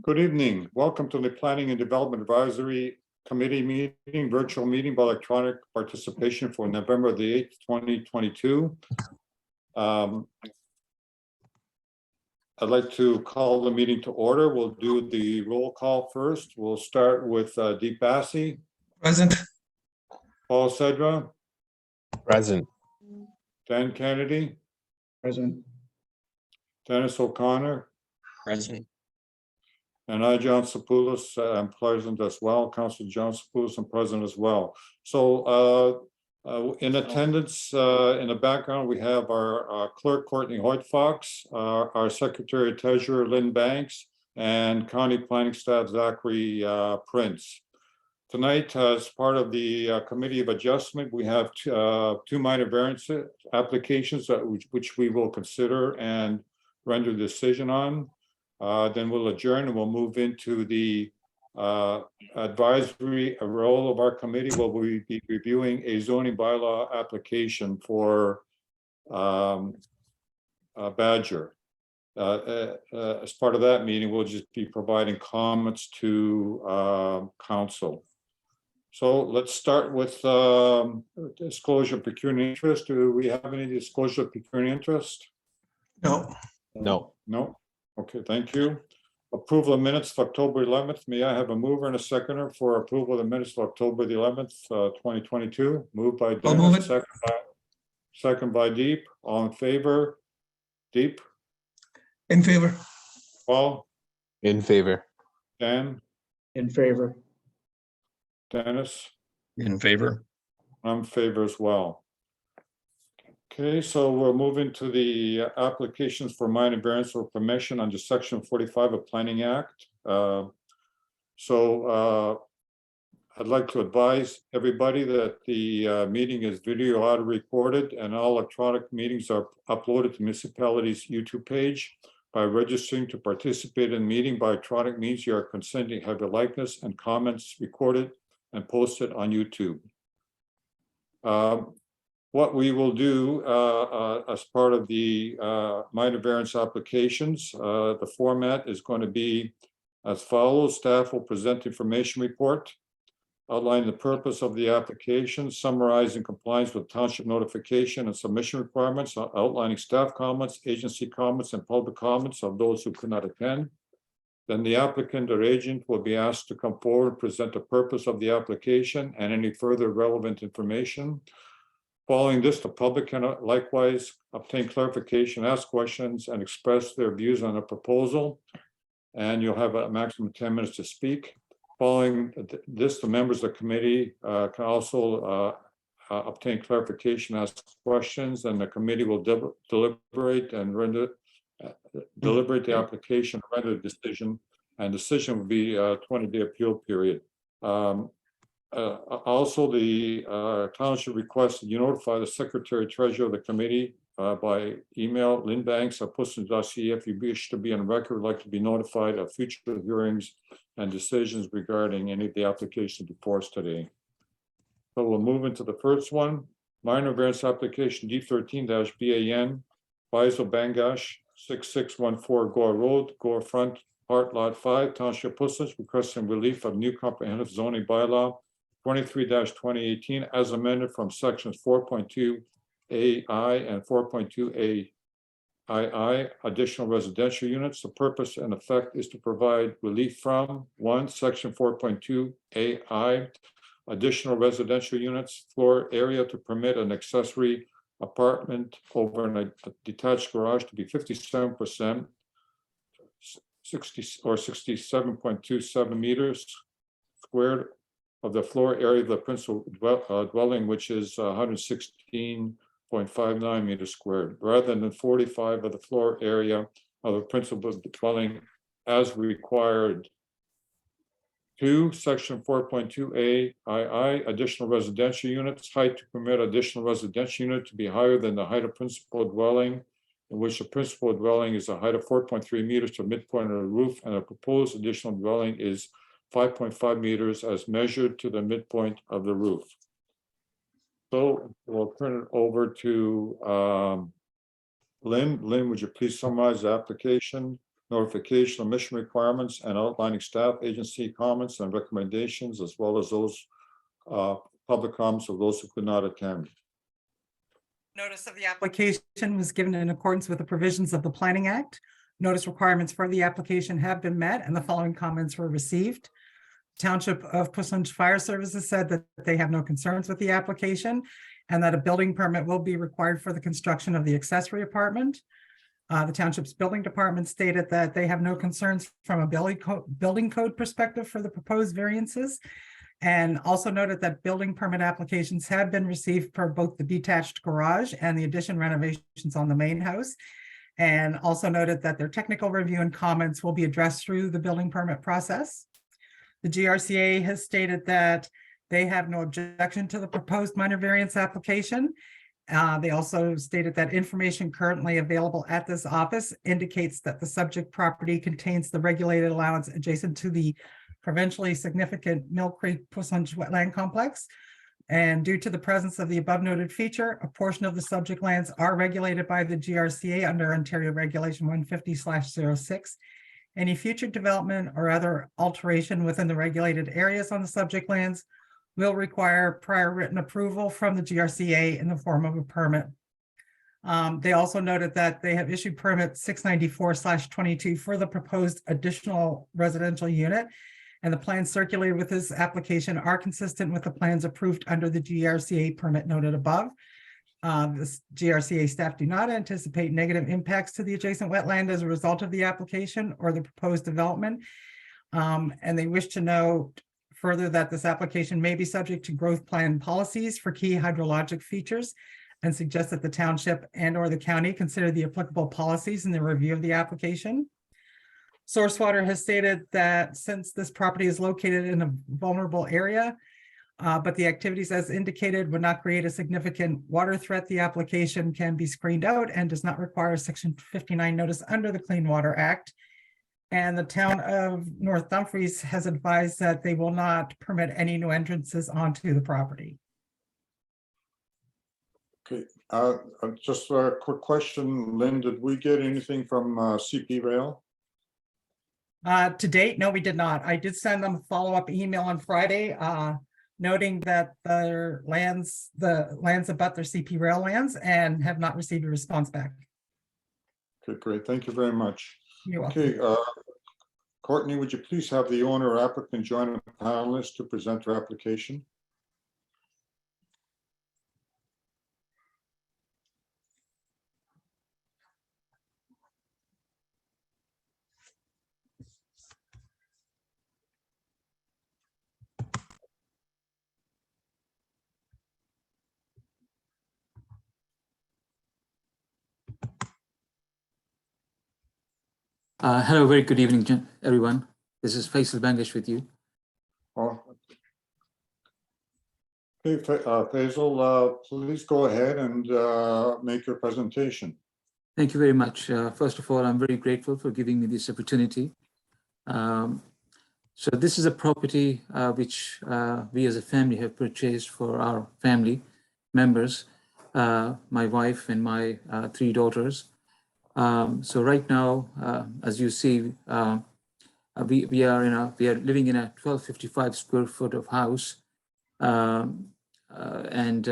Good evening. Welcome to the Planning and Development Advisory Committee meeting, virtual meeting by electronic participation for November the 8th, 2022. I'd like to call the meeting to order. We'll do the roll call first. We'll start with Deep Bassi, Present. Paul Sedra, Present. Dan Kennedy, Present. Dennis O'Connor, Present. and I, John Sapoulos, am present as well. Councilor John Sapoulos, I'm present as well. So in attendance, in the background, we have our clerk, Courtney Hoyt Fox, our secretary treasurer, Lynn Banks, and county planning staff, Zachary Prince. Tonight, as part of the Committee of Adjustment, we have two minor variance applications which we will consider and render a decision on. Then we'll adjourn and we'll move into the advisory role of our committee. Where we'll be reviewing a zoning bylaw application for Badger. As part of that meeting, we'll just be providing comments to council. So let's start with disclosure of pecuniary interest. Do we have any disclosure of pecuniary interest? No. No. No. Okay, thank you. Approval of minutes of October 11th. May I have a mover and a seconder for approval of the minutes of October the 11th, 2022? Moved by I'll move Dennis, it. second by Deep. All in favor? Deep, In favor. Paul, In favor. Dan, In favor. Dennis? In favor. I'm in favor as well. Okay, so we're moving to the applications for minor variance or permission under Section 45 of Planning Act. I'd like to advise everybody that the meeting is video audio recorded and all electronic meetings are uploaded to municipality's YouTube page. By registering to participate in the meeting by electronic means, you are consenting to have your likeness and comments recorded and posted on YouTube. What we will do as part of the minor variance applications, the format is going to be as follows. Staff will present the information report, outline the purpose of the application, summarizing compliance with township notification and submission requirements, outlining staff comments, agency comments, and public comments of those who could not attend. Then the applicant or agent will be asked to come forward and present the purpose of the application and any further relevant information. Following this, the public can likewise obtain clarification, ask questions, and express their views on a proposal. And you'll have a maximum of 10 minutes to speak. Following this, the members of the committee can also obtain clarification, ask questions, and the committee will deliberate and deliberate the application, render a decision, and decision will be a 20-day appeal period. Also, the township requests that you notify the secretary treasurer of the committee by email, Lynn Banks at Pussons.ca, if you wish to be on record, like to be notified of future hearings and decisions regarding any of the applications before us today. So we'll move into the first one, minor variance application D13-BAN, Faisal Bangash, 6614 Gore Road, Gore Front, Part Lot 5, Township Pussons, requesting relief of new comprehensive zoning bylaw 23-2018 as amended from sections 4.2 AI and 4.2 AII, additional residential units. The purpose and effect is to provide relief from 1, section 4.2 AI, additional residential units, floor area to permit an accessory apartment over a detached garage to be 57%, 67.27 meters squared of the floor area of the principal dwelling, which is 116.59 meters squared, rather than 45 of the floor area of the principal dwelling as required. 2, section 4.2 AII, additional residential units, height to permit additional residential unit to be higher than the height of principal dwelling, in which the principal dwelling is a height of 4.3 meters to midpoint of the roof, and a proposed additional dwelling is 5.5 meters as measured to the midpoint of the roof. So we'll turn it over to Lynn. Lynn, would you please summarize the application notification of mission requirements and outlining staff agency comments and recommendations, as well as those public comments of those who could not attend. Notice of the application was given in accordance with the provisions of the Planning Act. Notice requirements for the application have been met and the following comments were received. Township of Portsmouth Fire Services said that they have no concerns with the application and that a building permit will be required for the construction of the accessory apartment. The township's building department stated that they have no concerns from a building code perspective for the proposed variances. And also noted that building permit applications have been received for both the detached garage and the addition renovations on the main house. And also noted that their technical review and comments will be addressed through the building permit process. The GRCA has stated that they have no objection to the proposed minor variance application. They also stated that information currently available at this office indicates that the subject property contains the regulated allowance adjacent to the provincially significant Mill Creek Portsmouth Wetland Complex. And due to the presence of the above noted feature, a portion of the subject lands are regulated by the GRCA under Ontario Regulation 150/06. Any future development or other alteration within the regulated areas on the subject lands will require prior written approval from the GRCA in the form of a permit. They also noted that they have issued permit 694/22 for the proposed additional residential unit. And the plans circulated with this application are consistent with the plans approved under the GRCA permit noted above. This GRCA staff do not anticipate negative impacts to the adjacent wetland as a result of the application or the proposed development. And they wish to note further that this application may be subject to growth plan policies for key hydrologic features and suggest that the township and or the county consider the applicable policies in the review of the application. Sourcewater has stated that since this property is located in a vulnerable area, but the activities as indicated would not create a significant water threat, the application can be screened out and does not require a Section 59 notice under the Clean Water Act. And the town of North Dumfries has advised that they will not permit any new entrances onto the property. Okay, just a quick question, Lynn, did we get anything from CP Rail? To date, no, we did not. I did send them a follow-up email on Friday, noting that the lands abut their CP Rail lands and have not received a response back. Okay, great, thank you very much. You're welcome. Okay, Courtney, would you please have the owner or applicant join the panelists to present their application? Hello, very good evening, everyone. This is Faisal Bangesh with you. Oh. Okay, Faisal, please go ahead and make your presentation. Thank you very much. First of all, I'm very grateful for giving me this opportunity. So this is a property which we as a family have purchased for our family members, my wife and my 3 daughters. So right now, as you see, we are living in a 1255 square foot of house, and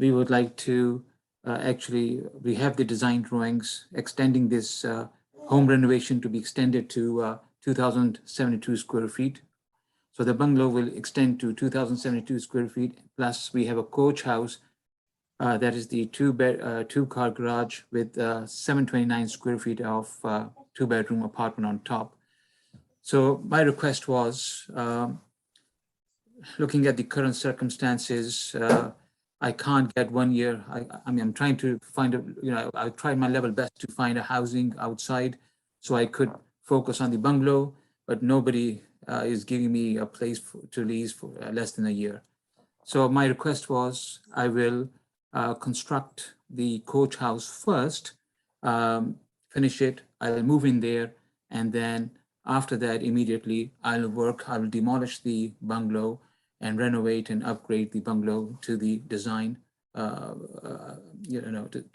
we would like to we have the design drawings extending this home renovation to be extended to 2,072 square feet. So the bungalow will extend to 2,072 square feet. Plus, we have a coach house. That is the 2-car garage with 729 square feet of 2-bedroom apartment on top. So my request was, looking at the current circumstances, I can't get 1 year. I mean, I'm trying to find I tried my level best to find a housing outside so I could focus on the bungalow, but nobody is giving me a place to lease for less than a year. So my request was, I will construct the coach house first, finish it, I'll move in there, and then after that, immediately I will demolish the bungalow and renovate and upgrade the bungalow to the design, to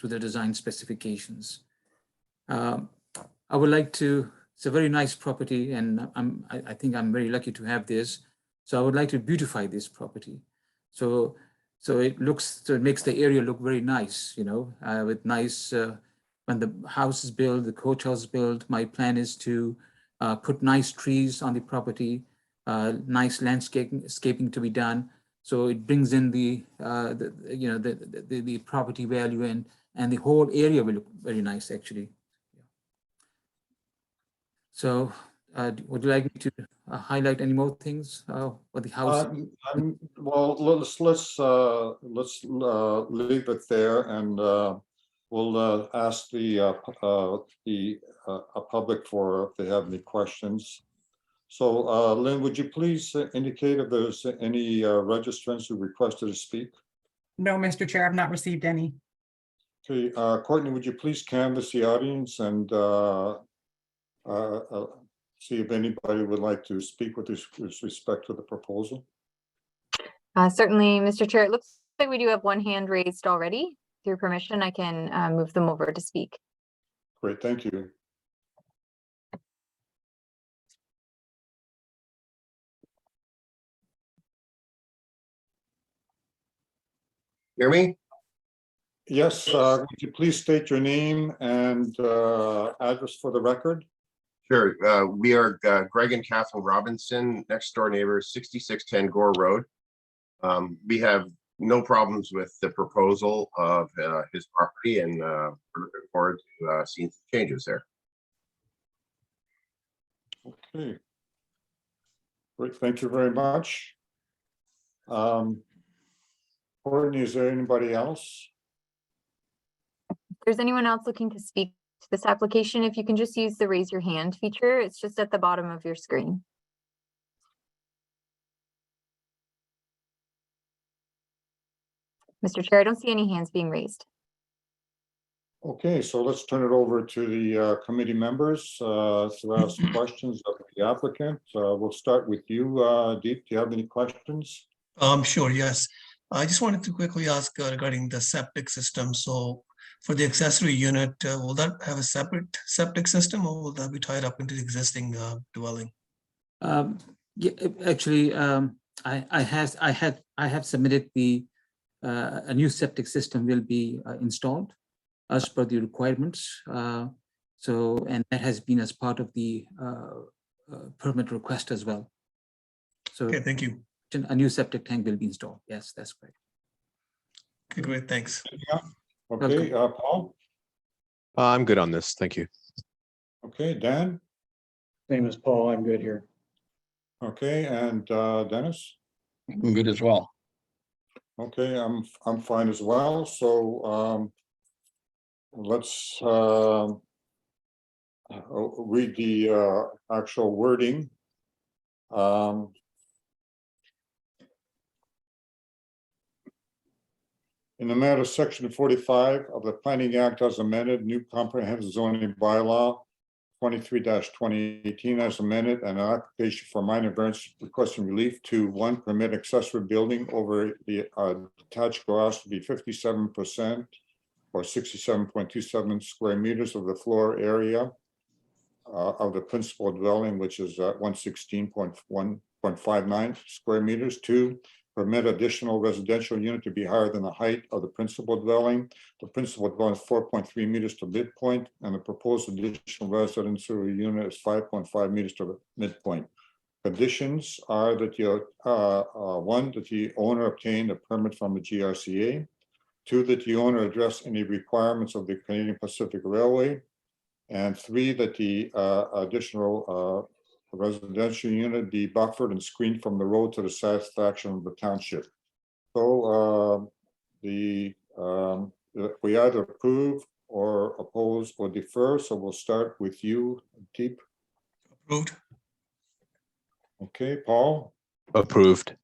the design specifications. I would like to, it's a very nice property and I think I'm very lucky to have this. So I would like to beautify this property. So it makes the area look very nice, with nice, when the house is built, the coach house is built, my plan is to put nice trees on the property, nice landscaping to be done. So it brings in the property value and the whole area will look very nice actually. So would you like me to highlight any more things for the house? Well, let's leave it there, and we'll ask the public for if they have any questions. So, Lynn, would you please indicate if there's any registrants who requested to speak? No, Mr. Chair, I've not received any. Okay, Courtney, would you please canvass the audience and see if anybody would like to speak with respect to the proposal? Certainly, Mr. Chair, it looks like we do have one hand raised already. Through permission, I can move them over to speak. Great, thank you. Hear me? Yes, would you please state your name and address for the record? Sure. We are Greg and Catherine Robinson, next door neighbors, 6610 Gore Road. We have no problems with the proposal of his property, and we're looking forward to seeing some changes there. Okay. Great, thank you very much. Courtney, is there anybody else? If there's anyone else looking to speak to this application, if you can just use the raise your hand feature, it's just at the bottom of your screen. Mr. Chair, I don't see any hands being raised. Okay, so let's turn it over to the committee members to ask questions of the applicant. We'll start with you, Deep. Do you have any questions? Sure, yes. I just wanted to quickly ask regarding the septic system. So for the accessory unit, will that have a separate septic system, or will that be tied up into the existing dwelling? Yeah, actually, I have submitted a new septic system will be installed as per the requirements. And that has been as part of the permit request as well. So Okay, thank you. a new septic tank will be installed. Yes, that's correct. Okay, great, thanks. Okay, Paul? I'm good on this. Thank you. Okay, Dan? Same as Paul, I'm good here. Okay, and Dennis? I'm good as well. Okay, I'm fine as well. So let's read the actual wording. In the matter of section 45 of the Planning Act as amended, new comprehensive zoning bylaw 23-2018 as amended, and an application for minor variance requesting relief to 1, permit accessory building over the detached garage to be 57% or 67.27 square meters of the floor area of the principal dwelling, which is 116.1.59 square meters. 2, permit additional residential unit to be higher than the height of the principal dwelling. The principal dwelling is 4.3 meters to midpoint, and the proposed additional residential unit is 5.5 meters to the midpoint. Conditions are that you 1, that the owner obtained a permit from the GRCA. 2, that the owner address any requirements of the Canadian Pacific Railway. And 3, that the additional residential unit be buffered and screened from the road to the satisfaction of the township. So we either approve or oppose or defer. So we'll start with you, Deep. Approved. Okay, Paul, Approved.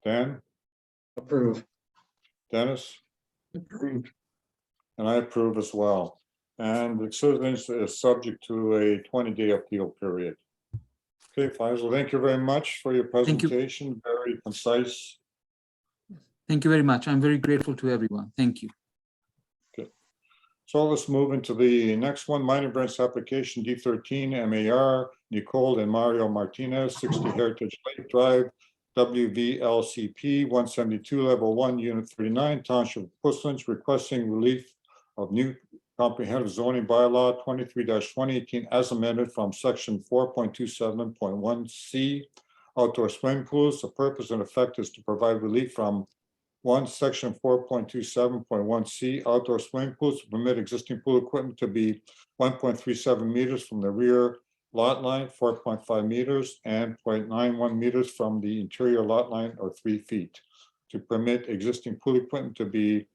Dan, Approve. Dennis, Approved. and I approve as well. And the citizens is subject to a 20-day appeal period. Okay, Faisal, thank you very much for your Thank you. presentation. Very concise. Thank you very much. I'm very grateful to everyone. Thank you. So let's move into the next one, minor variance application D13 MAR Nicole and Mario Martinez, 60 Heritage Lake Drive, WVLCP 172 Level 1, Unit 39, Township of Portsmouth, requesting relief of new comprehensive zoning bylaw 23-2018 as amended from section 4.27.1C outdoor swimming pools. The purpose and effect is to provide relief from section 4.27.1C outdoor swimming pools to permit existing pool equipment to be 1.37 meters from the rear lot line, 4.5 meters, and 0.91 meters from the interior lot line, or 3 feet. To permit existing pool equipment to be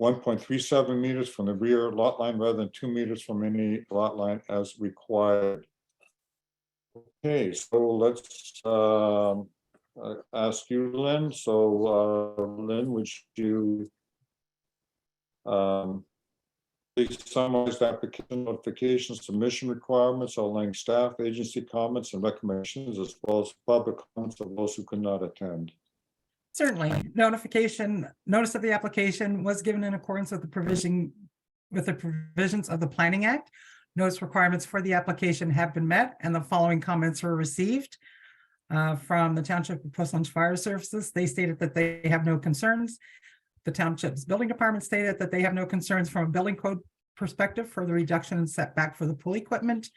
1.37 meters from the rear lot line rather than 2 meters from any lot line as required. Okay, so let's ask you, Lynn. So Lynn, would you please summarize the application notification submission requirements, outlining staff, agency comments and recommendations, as well as public comments of those who could not attend? Certainly. Notice of the application was given in accordance with the provisions of the Planning Act. Notice requirements for the application have been met, and the following comments were received from the Township of Portsmouth Fire Services. They stated that they have no concerns. The Township's Building Department stated that they have no concerns from a building code perspective for the reduction and setback for the pool equipment.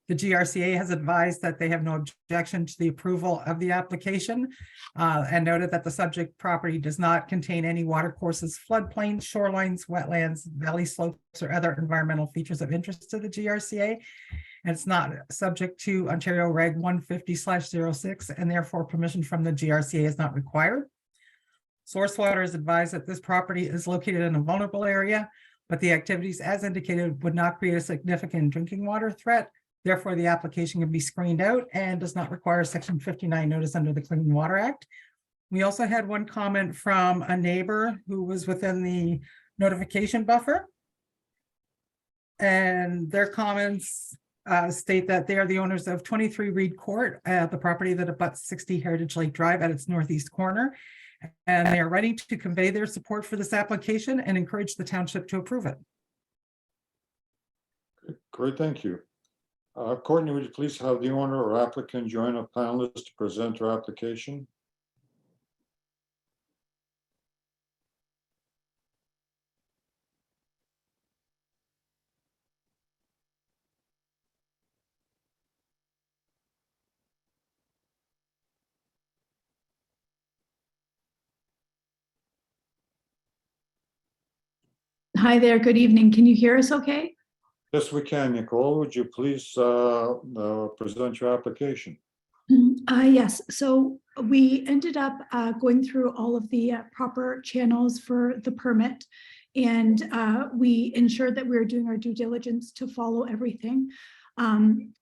The GRCA has advised that they have no objection to the approval of the application and noted that the subject property does not contain any watercourses, floodplains, shorelines, wetlands, valley slopes, or other environmental features of interest to the GRCA. And it's not subject to Ontario Reg 150/06, and therefore permission from the GRCA is not required. Source Water is advised that this property is located in a vulnerable area, but the activities as indicated would not create a significant drinking water threat. Therefore, the application can be screened out and does not require Section 59 notice under the Clean Water Act. We also had one comment from a neighbor who was within the notification buffer. And their comments state that they are the owners of 23 Reed Court, the property that abuts 60 Heritage Lake Drive at its northeast corner. And they are ready to convey their support for this application and encourage the township to approve it. Great, thank you. Courtney, would you please have the owner or applicant join a panelist to present their application? Hi there, good evening. Can you hear us okay? Yes, we can. Nicole, would you please present your application? Yes, so we ended up going through all of the proper channels for the permit, and we ensured that we were doing our due diligence to follow everything.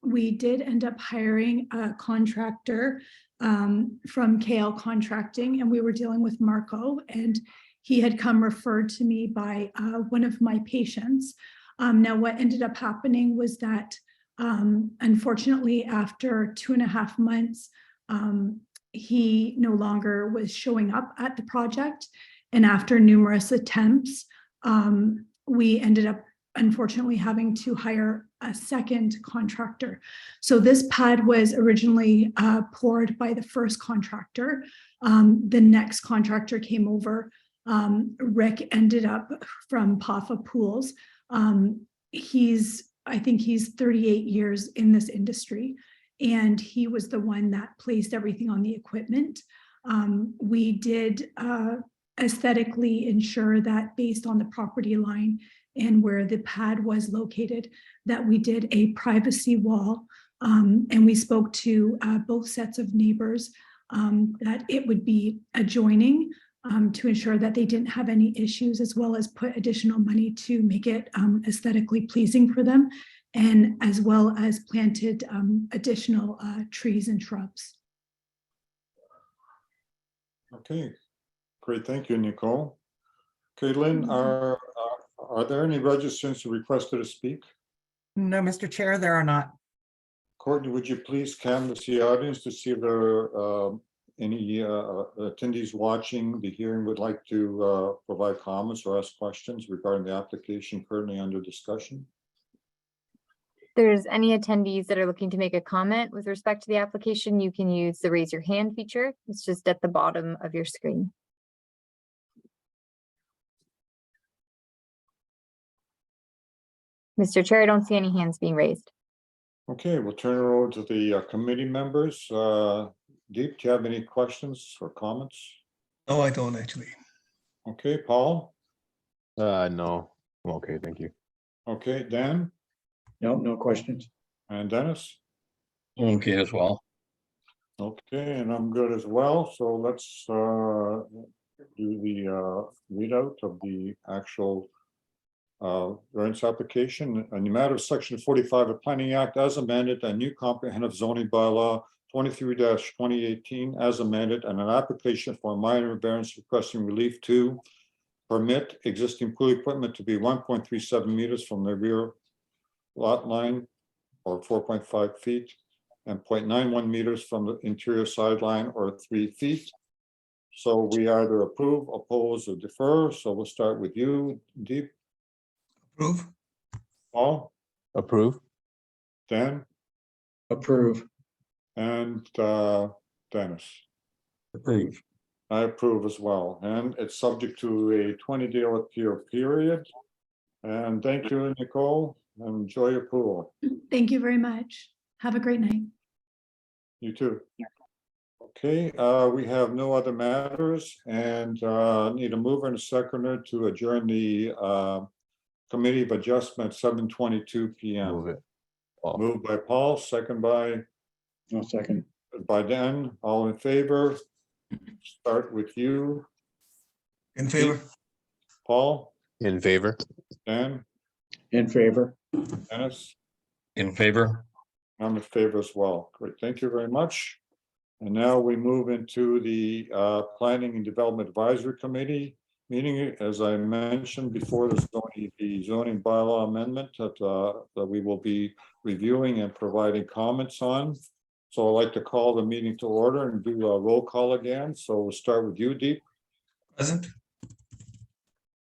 We did end up hiring a contractor from KL Contracting, and we were dealing with Marco, and he had come referred to me by one of my patients. Now, what ended up happening was that, unfortunately, after 2.5 months, he no longer was showing up at the project. And after numerous attempts, we ended up, unfortunately, having to hire a second contractor. So this pad was originally poured by the first contractor. The next contractor came over. Rick ended up from PAFA Pools. I think he's 38 years in this industry, and he was the one that placed everything on the equipment. We did aesthetically ensure that based on the property line and where the pad was located, that we did a privacy wall, and we spoke to both sets of neighbors that it would be adjoining, to ensure that they didn't have any issues, as well as put additional money to make it aesthetically pleasing for them, and as well as planted additional trees and shrubs. Okay, great. Thank you, Nicole. Okay, Lynn, are there any registrants who requested to speak? No, Mr. Chair, there are not. Courtney, would you please canvass the audience to see if there are any attendees watching the hearing would like to provide comments or ask questions regarding the application currently under discussion? If there's any attendees that are looking to make a comment with respect to the application, you can use the raise your hand feature. It's just at the bottom of your screen. Mr. Chair, I don't see any hands being raised. Okay, we'll turn it over to the committee members. Deep, do you have any questions or comments? No, I don't actually. Okay, Paul? No, I'm okay, thank you. Okay, Dan No, no questions. and Dennis? Okay as well. Okay, and I'm good as well. So let's do the readout of the actual variance application. In the matter of section 45 of Planning Act as amended, a new comprehensive zoning bylaw 23-2018 as amended, and an application for a minor variance requesting relief to permit existing pool equipment to be 1.37 meters from the rear lot line, or 4.5 feet, and 0.91 meters from the interior sideline, or 3 feet. So we either approve, oppose, or defer. So we'll start with you, Deep. Approve. Paul, Approve. Dan, Approve. and Dennis. Approve. I approve as well, and it's subject to a 20-day appeal period. And thank you, Nicole, and enjoy your pool. Thank you very much. Have a great night. You too. Okay, we have no other matters, and need a mover and a seconder to adjourn the Committee of Adjustment 7:22 p.m. Move it. Paul. Moved by Paul, second by No second. Dan. All in favor? Start with you, In favor? Paul, In favor. Dan, In favor. Dennis. In favor. I'm in favor as well. Great, thank you very much. And now we move into the Planning and Development Advisory Committee meeting. As I mentioned before, the zoning bylaw amendment that we will be reviewing and providing comments on. So I'd like to call the meeting to order and do a roll call again. So we'll start with you, Deep. Present?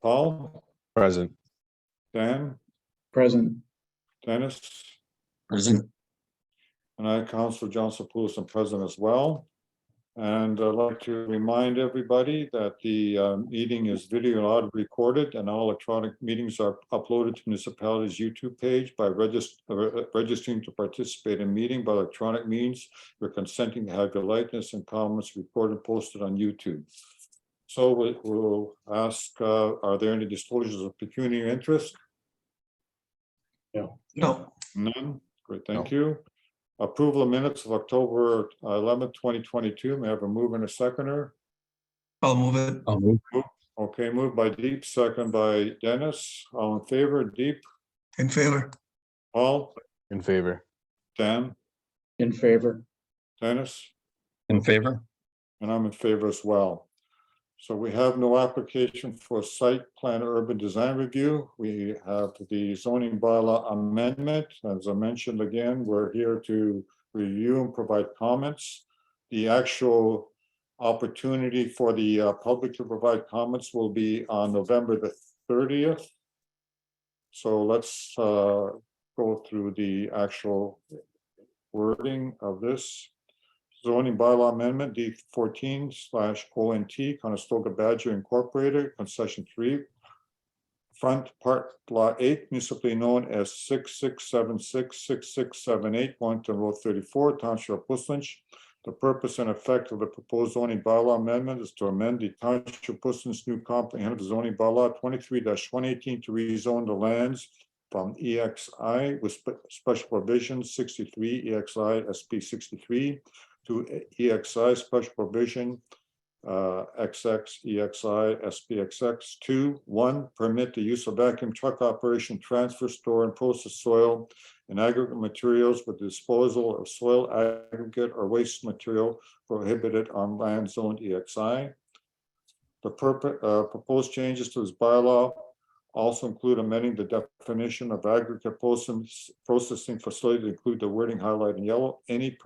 Paul, Present. Dan, Present. Dennis, Present. and I, Councilor Johnson Poulos, am present as well. And I'd like to remind everybody that the meeting is video and audio recorded, and all electronic meetings are uploaded to municipality's YouTube page. By registering to participate in meeting by electronic means, you're consenting to have your likeness and comments recorded and posted on YouTube. So we'll ask, are there any disclosures of pecuniary interest? No. No. None. Great, thank you. Approval of minutes of October 11th, 2022. May I have a mover and a seconder? I'll move it. I'll move. Okay, moved by Deep, second by Dennis. All in favor, Deep, In favor? Paul, In favor. Dan, In favor. Dennis, In favor. and I'm in favor as well. So we have no application for site plan urban design review. We have the zoning bylaw amendment. As I mentioned again, we're here to review and provide comments. The actual opportunity for the public to provide comments will be on November the 30th. So let's go through the actual wording of this. Zoning bylaw amendment D14/ONT Conestoga Badger Incorporated, concession 3. Front part lot 8, municipally known as 6676-6678 Wellington Road 34, Township of Puslinch. The purpose and effect of the proposed zoning bylaw amendment is to amend the Township of Puslinch new comprehensive zoning bylaw 23-118 to rezone the lands from EXI with special provisions 63 EXI SP 63 to EXI special provision XX EXI SPXX 2. 1, permit the use of vacuum truck operation, transfer, store, and process soil and aggregate materials with disposal of soil, aggregate, or waste material prohibited on land zoned EXI. The proposed changes to this bylaw also include amending the definition of aggregate processing facility to include the wording highlighted in yellow. Any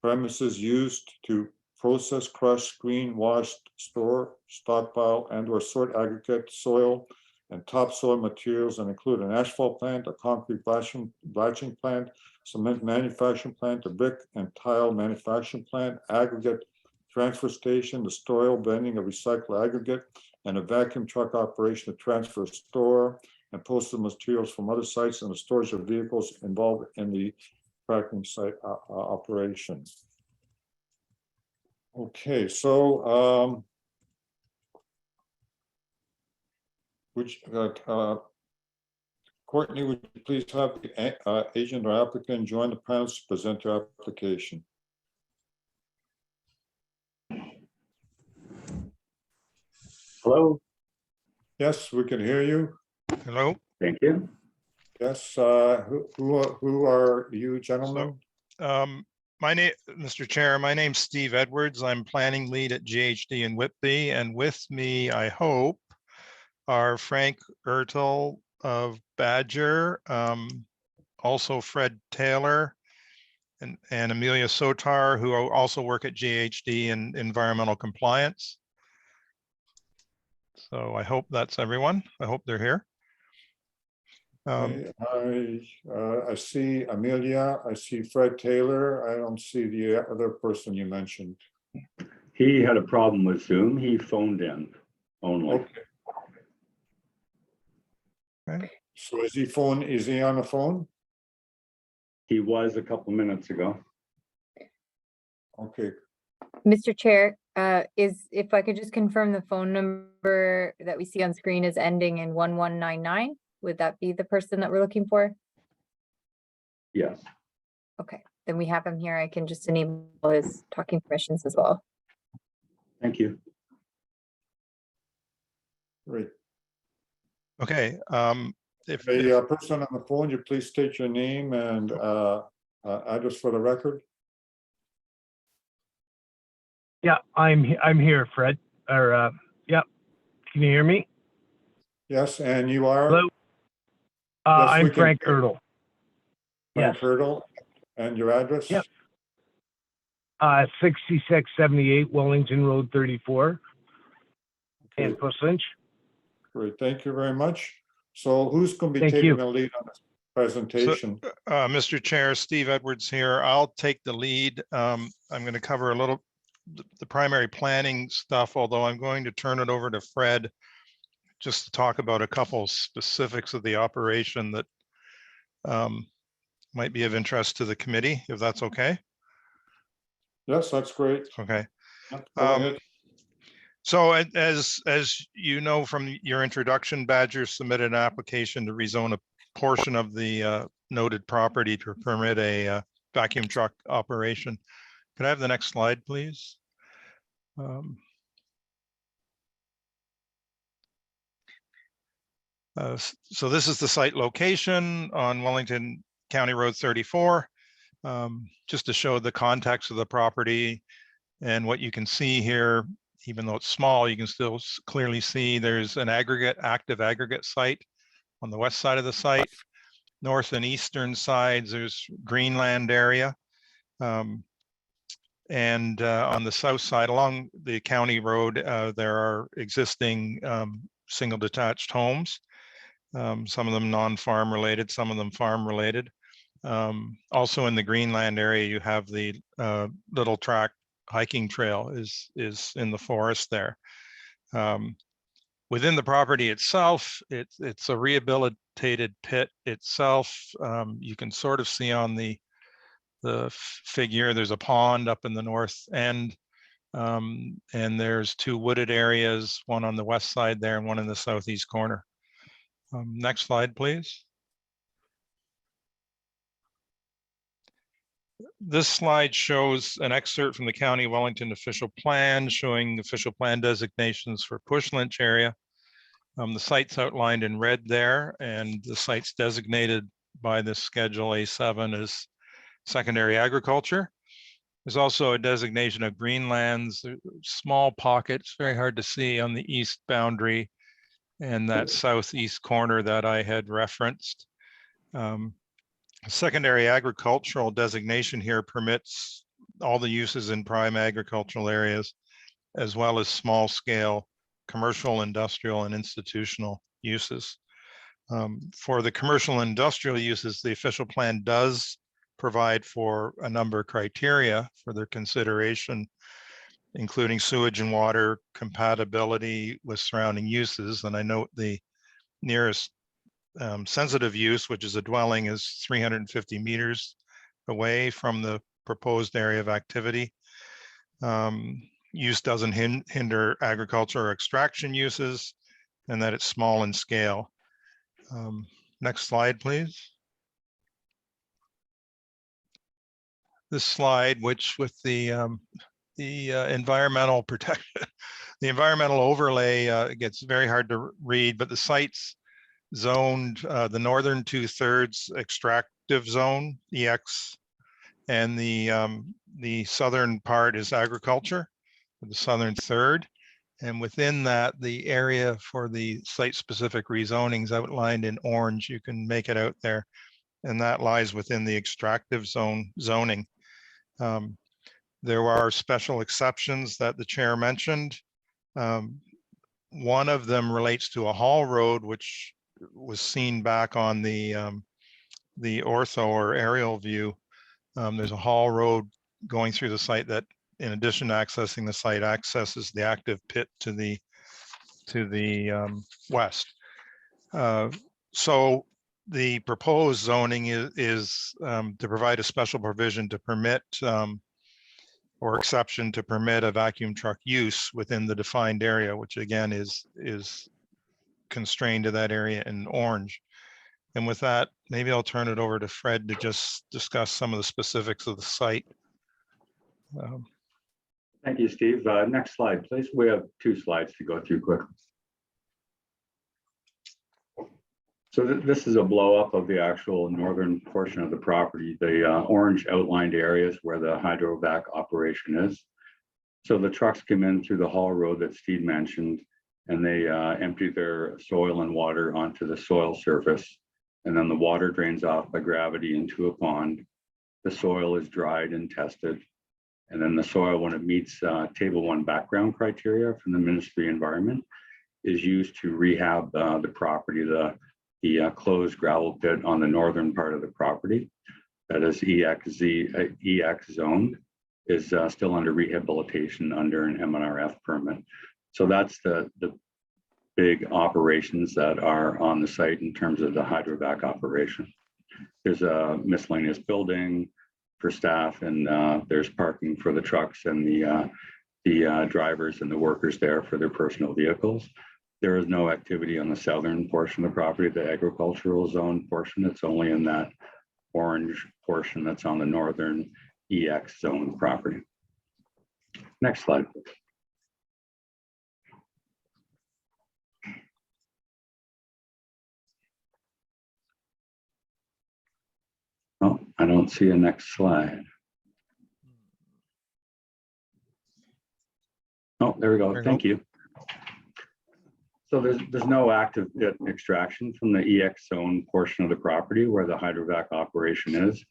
premises used to process, crush, screen, wash, store, stockpile, and/or sort aggregate, soil, and topsoil materials, and include an asphalt plant, a concrete blatching plant, cement manufacturing plant, a brick and tile manufacturing plant, aggregate transfer station, the soil blending of recycled aggregate, and a vacuum truck operation to transfer, store, and postal materials from other sites, and the storage of vehicles involved in the fracking site operation. Okay, so Courtney, would you please have the agent or applicant join the panel to present your application? Hello, Yes, we can hear you. Hello, thank you. Yes, who are you gentlemen? my name, Mr. Chair, my name's Steve Edwards. I'm planning lead at GHD in Whitby, and with me, I hope, are Frank Ertel of Badger, also Fred Taylor, and Amelia Sotar, who also work at GHD in environmental compliance. So I hope that's everyone. I hope they're here. I see Amelia, I see Fred Taylor. I don't see the other person you mentioned. He had a problem with Zoom. He phoned in only. Okay. So is he on the phone? He was a couple minutes ago. Okay, Mr. Chair, if I could just confirm the phone number that we see on screen is ending in 1199, would that be the person that we're looking for? Yes. Okay, then we have him here. I can just enable his talking permissions as well. Thank you. great. Okay, if The person on the phone, you please state your name and address for the record. Yeah, I'm here, Fred. Or yeah, can you hear me? Yes, and you are? Hello. Yes, we I'm can Frank hear you. Ertel. Frank Yes. Ertel, and your address? Yep. 6678 Wellington Road 34 in Okay, Puslinch. great, thank you very much. So who's going to be Thank taking you. the lead on this presentation? Mr. Chair, Steve Edwards here. I'll take the lead. I'm going to cover a little the primary planning stuff, although I'm going to turn it over to Fred just to talk about a couple specifics of the operation that might be of interest to the committee, if that's okay. Yes, that's great. Okay. Yep, go ahead. So as you know from your introduction, Badger submitted an application to rezone a portion of the noted property to permit a vacuum truck operation. Could I have the next slide, please? So this is the site location on Wellington County Road 34. Just to show the context of the property and what you can see here, even though it's small, you can still clearly see there's an active aggregate site on the west side of the site. North and eastern sides, there's Greenland area. And on the south side along the county road, there are existing single detached homes. Some of them non-farm related, some of them farm related. Also in the Greenland area, you have the Little Track hiking trail is in the forest there. Within the property itself, it's a rehabilitated pit itself. You can sort of see on the figure, there's a pond up in the north end, and there's two wooded areas, one on the west side there and one in the southeast corner. Next slide, please. This slide shows an excerpt from the County of Wellington official plan showing official plan designations for Push Lynch area. The site's outlined in red there, and the site's designated by this Schedule A7 as secondary agriculture. There's also a designation of greenlands, small pockets, very hard to see on the east boundary and that southeast corner that I had referenced. Secondary agricultural designation here permits all the uses in prime agricultural areas, as well as small scale commercial, industrial, and institutional uses. For the commercial and industrial uses, the official plan does provide for a number of criteria for their consideration, including sewage and water compatibility with surrounding uses. And I note the nearest sensitive use, which is a dwelling, is 350 meters away from the proposed area of activity. Use doesn't hinder agriculture or extraction uses, and that it's small in scale. Next slide, please. This slide, which with the environmental protection, the environmental overlay, it gets very hard to read, but the site's zoned the northern 2/3 extractive zone, EX, and the southern part is agriculture, the southern third. And within that, the area for the site-specific rezoning is outlined in orange. You can make it out there, and that lies within the extractive zoning. There are special exceptions that the chair mentioned. One of them relates to a haul road, which was seen back on the ortho or aerial view. There's a haul road going through the site that, in addition to accessing the site, accesses the active pit to the west. So the proposed zoning is to provide a special provision to permit or exception to permit a vacuum truck use within the defined area, which again is constrained to that area in orange. And with that, maybe I'll turn it over to Fred to just discuss some of the specifics of the site. Thank you, Steve. Next slide, please. We have 2 slides to go through quickly. So this is a blow up of the actual northern portion of the property, the orange outlined areas where the hydrovac operation is. So the trucks come in through the haul road that Steve mentioned, and they empty their soil and water onto the soil surface. And then the water drains off by gravity into a pond. The soil is dried and tested. And then the soil, when it meets Table 1 background criteria from the Ministry of Environment, is used to rehab the property, the closed gravel pit on the northern part of the property that is EX zoned, is still under rehabilitation under an MNRF permit. So that's the big operations that are on the site in terms of the hydrovac operation. There's a miscellaneous building for staff, and there's parking for the trucks and the drivers and the workers there for their personal vehicles. There is no activity on the southern portion of the property, the agricultural zone portion. It's only in that orange portion that's on the northern EX zone property. Next slide, please. Oh, I don't see a next slide. Oh, there we go. Thank you. So there's no active pit extraction from the EX zone portion of the property where the hydrovac operation is.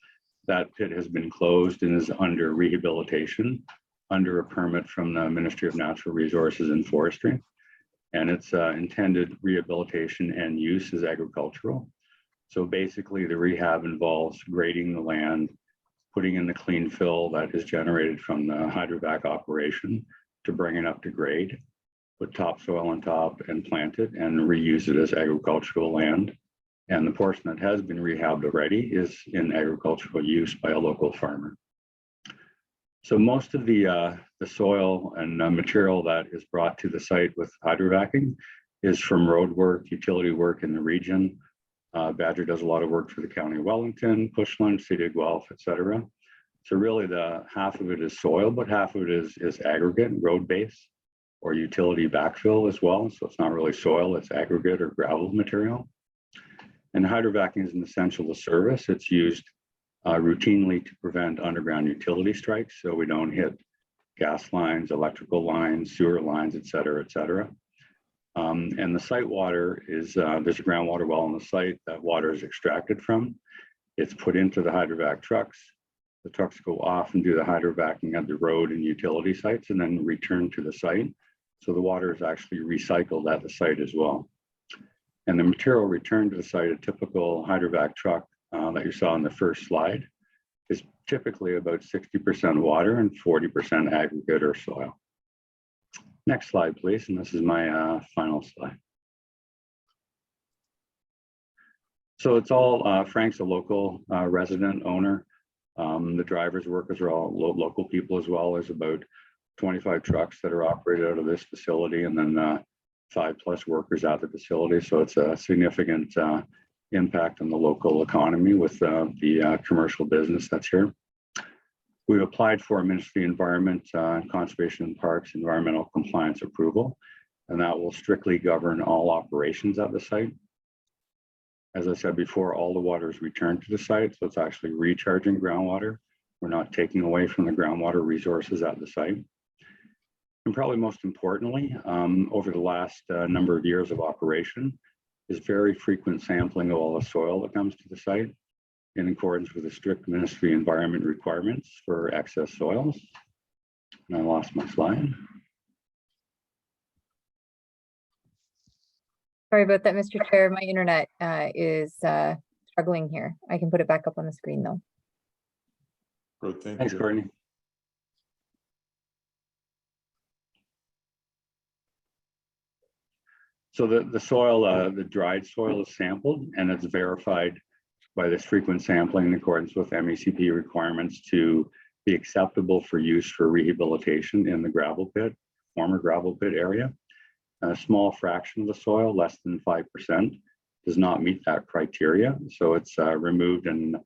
That pit has been closed and is under rehabilitation under a permit from the Ministry of Natural Resources and Forestry. And its intended rehabilitation and use is agricultural. So basically the rehab involves grading the land, putting in the clean fill that is generated from the hydrovac operation to bring it up to grade, put topsoil on top and plant it and reuse it as agricultural land. And the portion that has been rehabbed already is in agricultural use by a local farmer. So most of the soil and material that is brought to the site with hydrovacing is from road work, utility work in the region. Badger does a lot of work for the County of Wellington, Pushland, City of Guelph, etc. So really the half of it is soil, but half of it is aggregate, road base, or utility backfill as well. So it's not really soil, it's aggregate or gravel material. And hydrovacing is an essential service. It's used routinely to prevent underground utility strikes, so we don't hit gas lines, electrical lines, sewer lines, et cetera, et cetera. And the site water is, there's a groundwater well on the site that water is extracted from. It's put into the hydrovac trucks. The trucks go off and do the hydrovacing at the road and utility sites and then return to the site. So the water is actually recycled at the site as well. And the material returned to the site, a typical hydrovac truck that you saw in the first slide, is typically about 60% water and 40% aggregate or soil. Next slide, please. And this is my final slide. So it's all, Frank's a local resident owner. The drivers, workers are all local people as well. There's about 25 trucks that are operated out of this facility, and then 5+ workers at the facility. So it's a significant impact on the local economy with the commercial business that's here. We've applied for a Ministry of Environment, Conservation and Parks environmental compliance approval, and that will strictly govern all operations at the site. As I said before, all the water is returned to the site, so it's actually recharging groundwater. We're not taking away from the groundwater resources at the site. And probably most importantly, over the last number of years of operation, is very frequent sampling of all the soil that comes to the site in accordance with the strict Ministry of Environment requirements for excess soils. And I lost my slide. Sorry about that, Mr. Chair. My internet is struggling here. I can put it back up on the screen though. Good, thank Thanks, you. Courtney. So the soil, the dried soil is sampled and it's verified by this frequent sampling in accordance with MECP requirements to be acceptable for use for rehabilitation in the gravel pit, former gravel pit area. A small fraction of the soil, less than 5%, does not meet that criteria. So it's removed and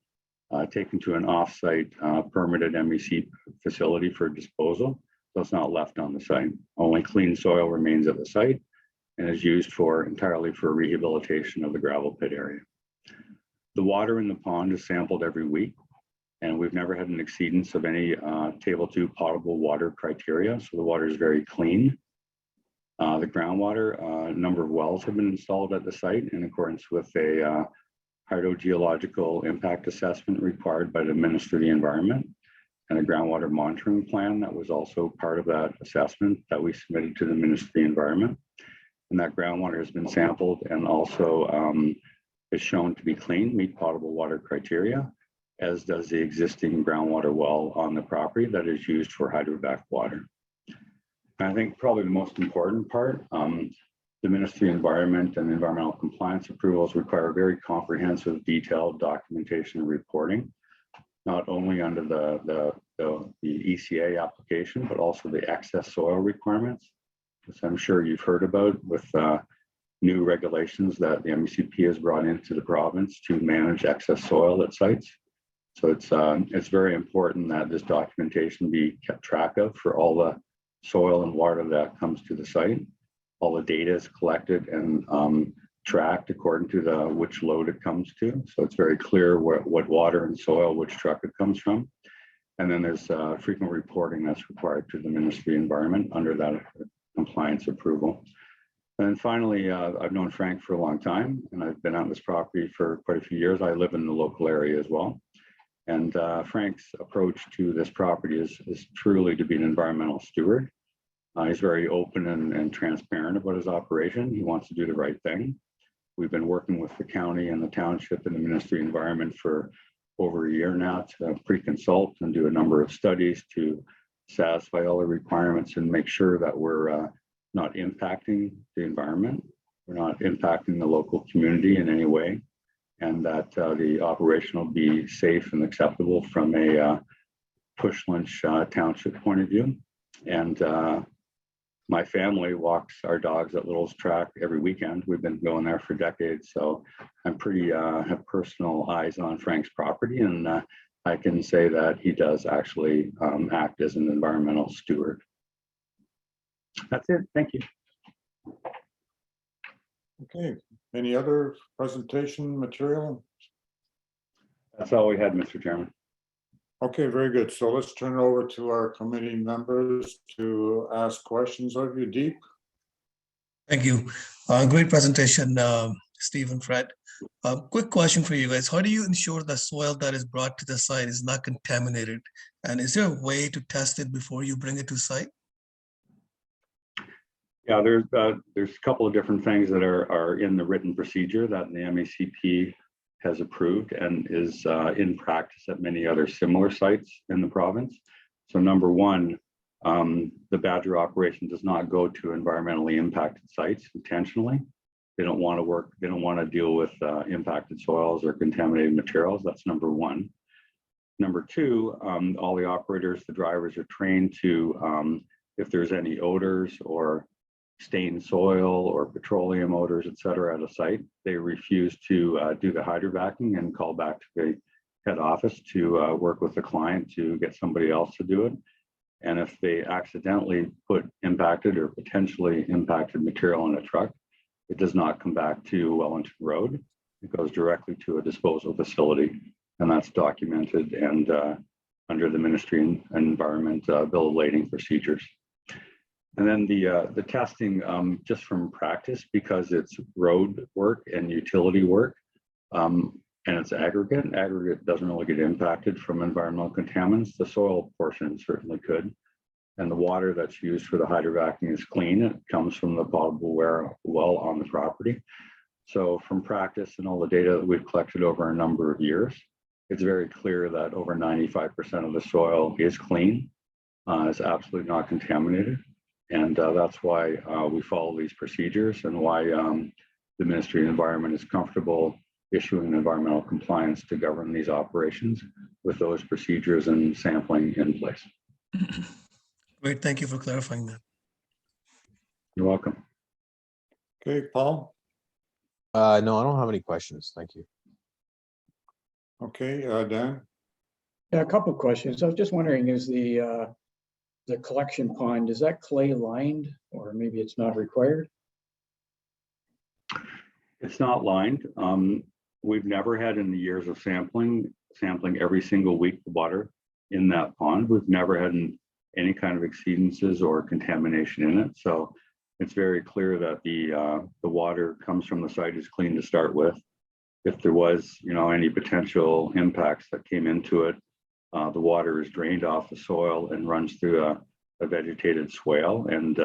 taken to an off-site permitted MEC facility for disposal. So it's not left on the site. Only clean soil remains at the site and is used entirely for rehabilitation of the gravel pit area. The water in the pond is sampled every week, and we've never had an exceedance of any Table 2 potable water criteria. So the water is very clean. The groundwater, a number of wells have been installed at the site in accordance with a hydrogeological impact assessment required by the Ministry of the Environment, and a groundwater monitoring plan that was also part of that assessment that we submitted to the Ministry of the Environment. And that groundwater has been sampled and also is shown to be clean, meet potable water criteria, as does the existing groundwater well on the property that is used for hydrovac water. I think probably the most important part, the Ministry of Environment and environmental compliance approvals require very comprehensive, detailed documentation and reporting, not only under the ECA application, but also the excess soil requirements, which I'm sure you've heard about with new regulations that the MECP has brought into the province to manage excess soil at sites. So it's very important that this documentation be kept track of for all the soil and water that comes to the site. All the data is collected and tracked according to which load it comes to. So it's very clear what water and soil, which truck it comes from. And then there's frequent reporting that's required to the Ministry of Environment under that compliance approval. And then finally, I've known Frank for a long time, and I've been on this property for quite a few years. I live in the local area as well. And Frank's approach to this property is truly to be an environmental steward. He's very open and transparent about his operation. He wants to do the right thing. We've been working with the county and the township and the Ministry of Environment for over a year now to pre-consult and do a number of studies to satisfy all the requirements and make sure that we're not impacting the environment, we're not impacting the local community in any way, and that the operation will be safe and acceptable from a Push Lynch Township point of view. And my family walks our dogs at Little's Track every weekend. We've been going there for decades, so I'm pretty have personal eyes on Frank's property, and I can say that he does actually act as an environmental steward. That's it. Thank you. Okay, any other presentation material? That's all we had, Mr. Chairman. Okay, very good. So let's turn it over to our committee members to ask questions of you. Deep. Thank you. Great presentation, Steve and Fred. Quick question for you guys. How do you ensure the soil that is brought to the site is not contaminated? And is there a way to test it before you bring it to site? Yeah, there's a couple of different things that are in the written procedure that the MACP has approved and is in practice at many other similar sites in the province. So number one, the Badger operation does not go to environmentally impacted sites intentionally. They don't want to work, they don't want to deal with impacted soils or contaminated materials. That's number one. Number two, all the operators, the drivers are trained to, if there's any odors or stained soil or petroleum odors, et cetera, at a site, they refuse to do the hydrovacing and call back to the head office to work with the client to get somebody else to do it. And if they accidentally put impacted or potentially impacted material in a truck, it does not come back to Wellington Road. It goes directly to a disposal facility, and that's documented and under the Ministry of Environment Bill of Lading procedures. And then the testing, just from practice, because it's road work and utility work, and it's aggregate. Aggregate doesn't really get impacted from environmental contaminants. The soil portion certainly could. And the water that's used for the hydrovacing is clean. It comes from the potable well on the property. So from practice and all the data that we've collected over a number of years, it's very clear that over 95% of the soil is clean, is absolutely not contaminated. And that's why we follow these procedures and why the Ministry of Environment is comfortable issuing environmental compliance to govern these operations with those procedures and sampling in place. Great, thank you for clarifying that. You're welcome. Okay, Paul? No, I don't have any questions. Thank you. Okay, Dan? Yeah, a couple of questions. I was just wondering, is the collection pond, is that clay lined, or maybe it's not required? It's not lined. We've never had, in the years of sampling every single week the water in that pond. We've never had any kind of exceedances or contamination in it. So it's very clear that the water comes from the site is clean to start with. If there was, any potential impacts that came into it, the water is drained off the soil and runs through a vegetated swale, and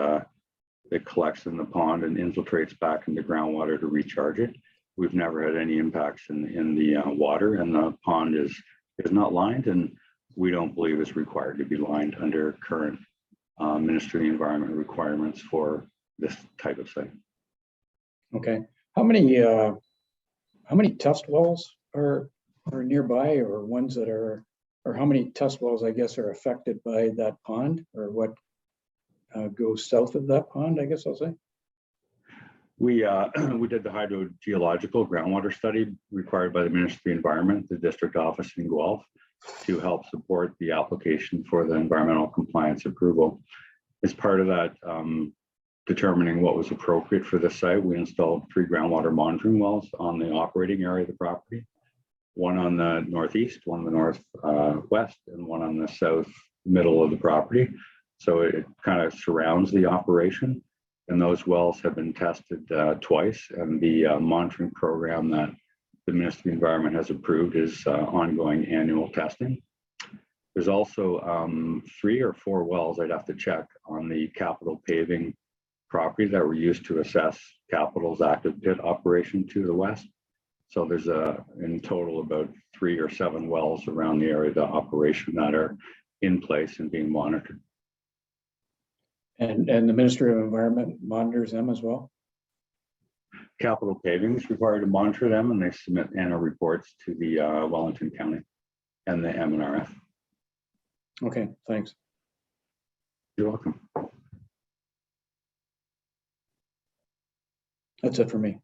it collects in the pond and infiltrates back into groundwater to recharge it. We've never had any impacts in the water, and the pond is not lined, and we don't believe it's required to be lined under current Ministry of the Environment requirements for this type of site. Okay, how many test wells are nearby, or ones that are, or how many test wells, I guess, are affected by that pond, or what goes south of that pond, I guess I'll say? We did the hydrogeological groundwater study required by the Ministry of Environment, the district office in Guelph, to help support the application for the environmental compliance approval. As part of that, determining what was appropriate for the site, we installed 3 groundwater monitoring wells on the operating area of the property, one on the northeast, one on the northwest, and one on the south middle of the property. So it kind of surrounds the operation, and those wells have been tested twice, and the monitoring program that the Ministry of Environment has approved is ongoing annual testing. There's also 3 or 4 wells, I'd have to check, on the Capital Paving property that were used to assess Capital's active pit operation to the west. So there's in total about 3 or 7 wells around the area of the operation that are in place and being monitored. And the Ministry of Environment monitors them as well? Capital Paving is required to monitor them, and they submit annual reports to the Wellington County and the MNRF. Okay, thanks. You're welcome. That's it for me.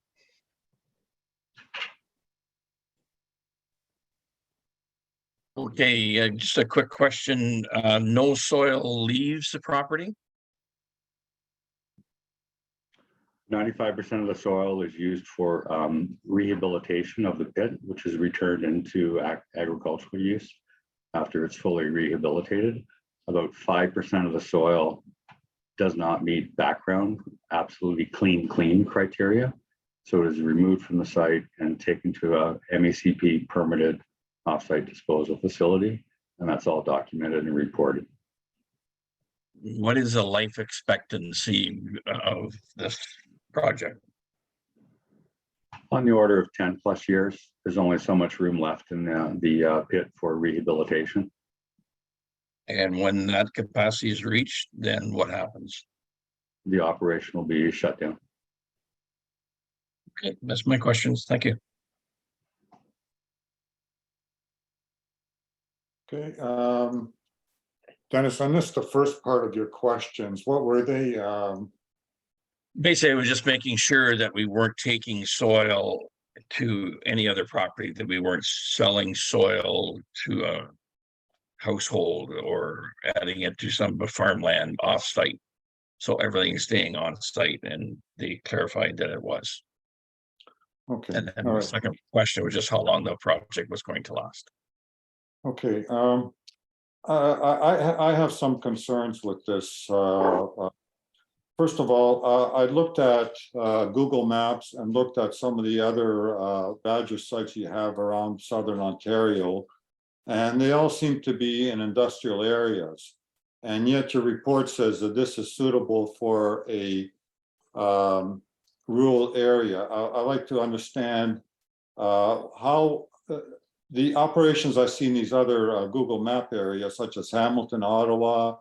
Okay, just a quick question. No soil leaves the property? 95% of the soil is used for rehabilitation of the pit, which is returned into agricultural use after it's fully rehabilitated. About 5% of the soil does not meet background absolutely clean criteria. So it is removed from the site and taken to a MECP permitted offsite disposal facility, and that's all documented and reported. What is the life expectancy of this project? On the order of 10+ years. There's only so much room left in the pit for rehabilitation. And when that capacity is reached, then what happens? The operation will be shut down. Okay, that's my questions. Thank you. Okay, Dennis, I missed the first part of your questions. What were they? Basically, I was just making sure that we weren't taking soil to any other property, that we weren't selling soil to a household or adding it to some farmland off-site. So everything is staying on site, and they clarified that it was. Okay, And then all the right. second question was just how long the project was going to last. Okay, I have some concerns with this. First of all, I looked at Google Maps and looked at some of the other Badger sites you have around southern Ontario, and they all seem to be in industrial areas. And yet your report says that this is suitable for a rural area. I like to understand how the operations I see in these other Google Map areas, such as Hamilton, Ottawa,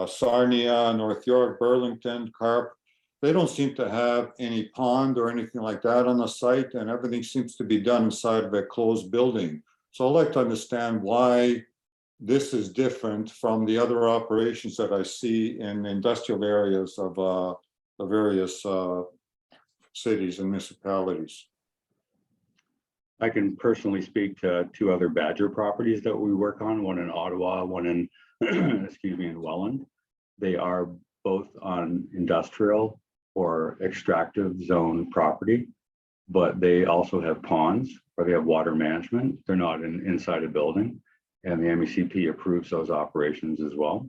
Sarnia, North York, Burlington, Carp, they don't seem to have any pond or anything like that on the site, and everything seems to be done inside of a closed building. So I'd like to understand why this is different from the other operations that I see in industrial areas of the various cities and municipalities. I can personally speak to 2 other Badger properties that we work on, one in Ottawa, one in, excuse me, in Welland. They are both on industrial or extractive zone property, but they also have ponds or they have water management. They're not inside a building, and the MECP approves those operations as well.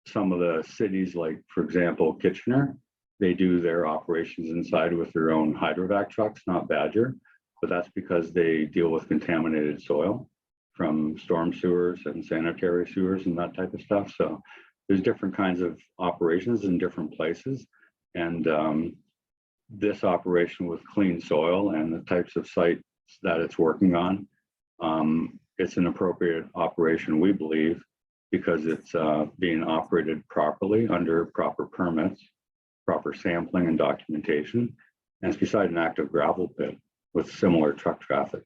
Some of the cities, like, for example, Kitchener, they do their operations inside with their own hydrovac trucks, not Badger, but that's because they deal with contaminated soil from storm sewers and sanitary sewers and that type of stuff. So there's different kinds of operations in different places. And this operation with clean soil and the types of sites that it's working on, it's an appropriate operation, we believe, because it's being operated properly under proper permits, proper sampling and documentation, and it's beside an active gravel pit with similar truck traffic.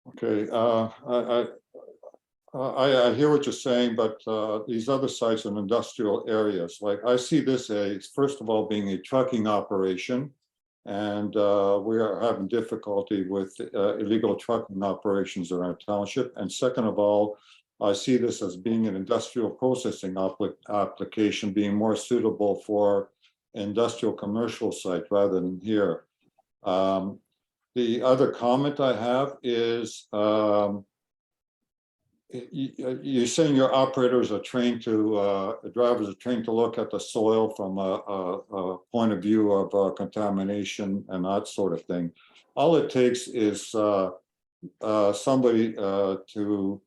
Okay, I hear what you're saying, but these other sites in industrial areas, like I see this as, first of all, being a trucking operation, and we are having difficulty with illegal trucking operations in our township. And second of all, I see this as being an industrial processing application, being more suitable for industrial commercial site rather than here. The other comment I have is you're saying your operators are trained to, drivers are trained to look at the soil from a point of view of contamination and that sort of thing. All it takes is somebody to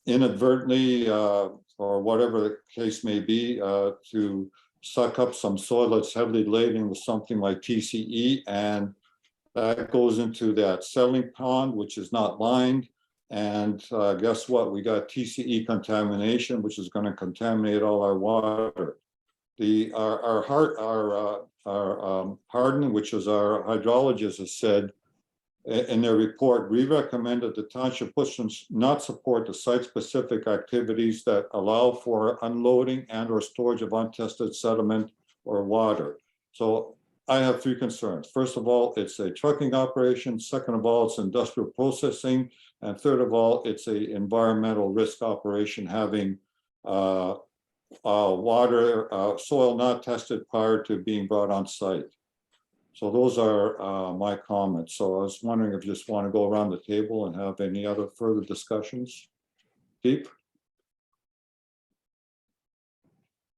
inadvertently, or whatever the case may be, to suck up some soil that's heavily laden with something like TCE, and that goes into that settling pond, which is not lined. And guess what? We got TCE contamination, which is going to contaminate all our water. Our Hardin, which is our hydrologist, has said in their report, we recommend that the township push not support the site-specific activities that allow for unloading and or storage of untested sediment or water. So I have 3 concerns. First of all, it's a trucking operation. Second of all, it's industrial processing. And third of all, it's a environmental risk operation, having water, soil not tested prior to being brought on site. So those are my comments. So I was wondering if you just want to go around the table and have any other further discussions. Deep?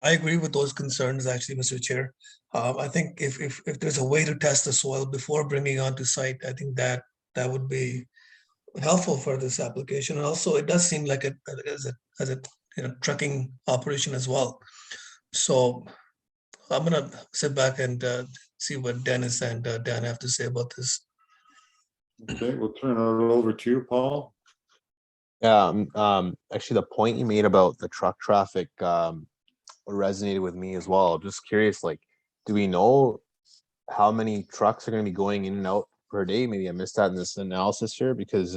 I agree with those concerns, actually, Mr. Chair. I think if there's a way to test the soil before bringing onto site, I think that would be helpful for this application. And also, it does seem like as a trucking operation as well. So I'm gonna sit back and see what Dennis and Dan have to say about this. Okay, we'll turn it over to you, Paul. Yeah, actually, the point you made about the truck traffic resonated with me as well. Just curious, like, do we know how many trucks are going to be going in and out per day? Maybe I missed that in this analysis here, because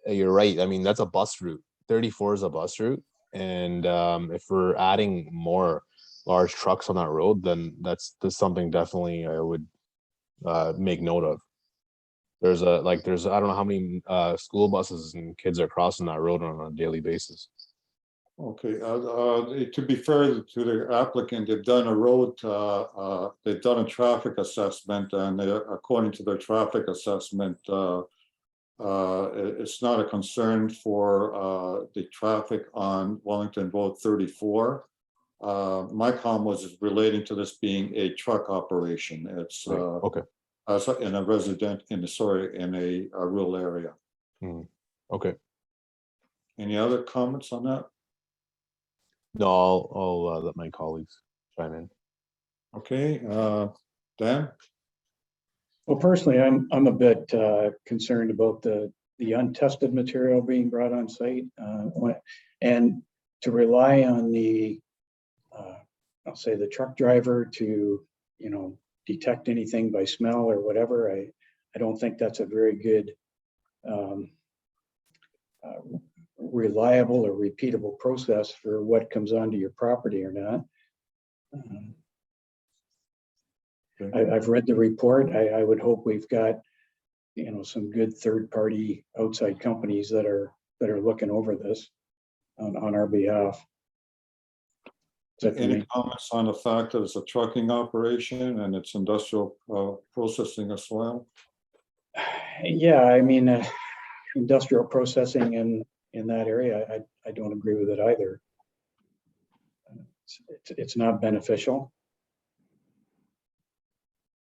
you're right. I mean, that's a bus route. 34 is a bus route, and if we're adding more large trucks on that road, then that's something definitely I would make note of. There's I don't know how many school buses and kids are crossing that road on a daily basis. Okay, to be fair to the applicant, they've done a road, they've done a traffic assessment, and according to their traffic assessment, it's not a concern for the traffic on Wellington Road 34. My comment was relating to this being a truck operation. It's Okay. in a resident, in a rural area. Okay. Any other comments on that? No, I'll let my colleagues chime in. Okay, Dan? Well, personally, I'm a bit concerned about the untested material being brought on site, and to rely on the I'll say the truck driver to detect anything by smell or whatever. I don't think that's a very good reliable or repeatable process for what comes onto your property or not. I've read the report. I would hope we've got some good third-party outside companies that are looking over this on our behalf. Any comments on the fact that it's a trucking operation and it's industrial processing of soil? Yeah, I mean, industrial processing in that area, I don't agree with it either. It's not beneficial.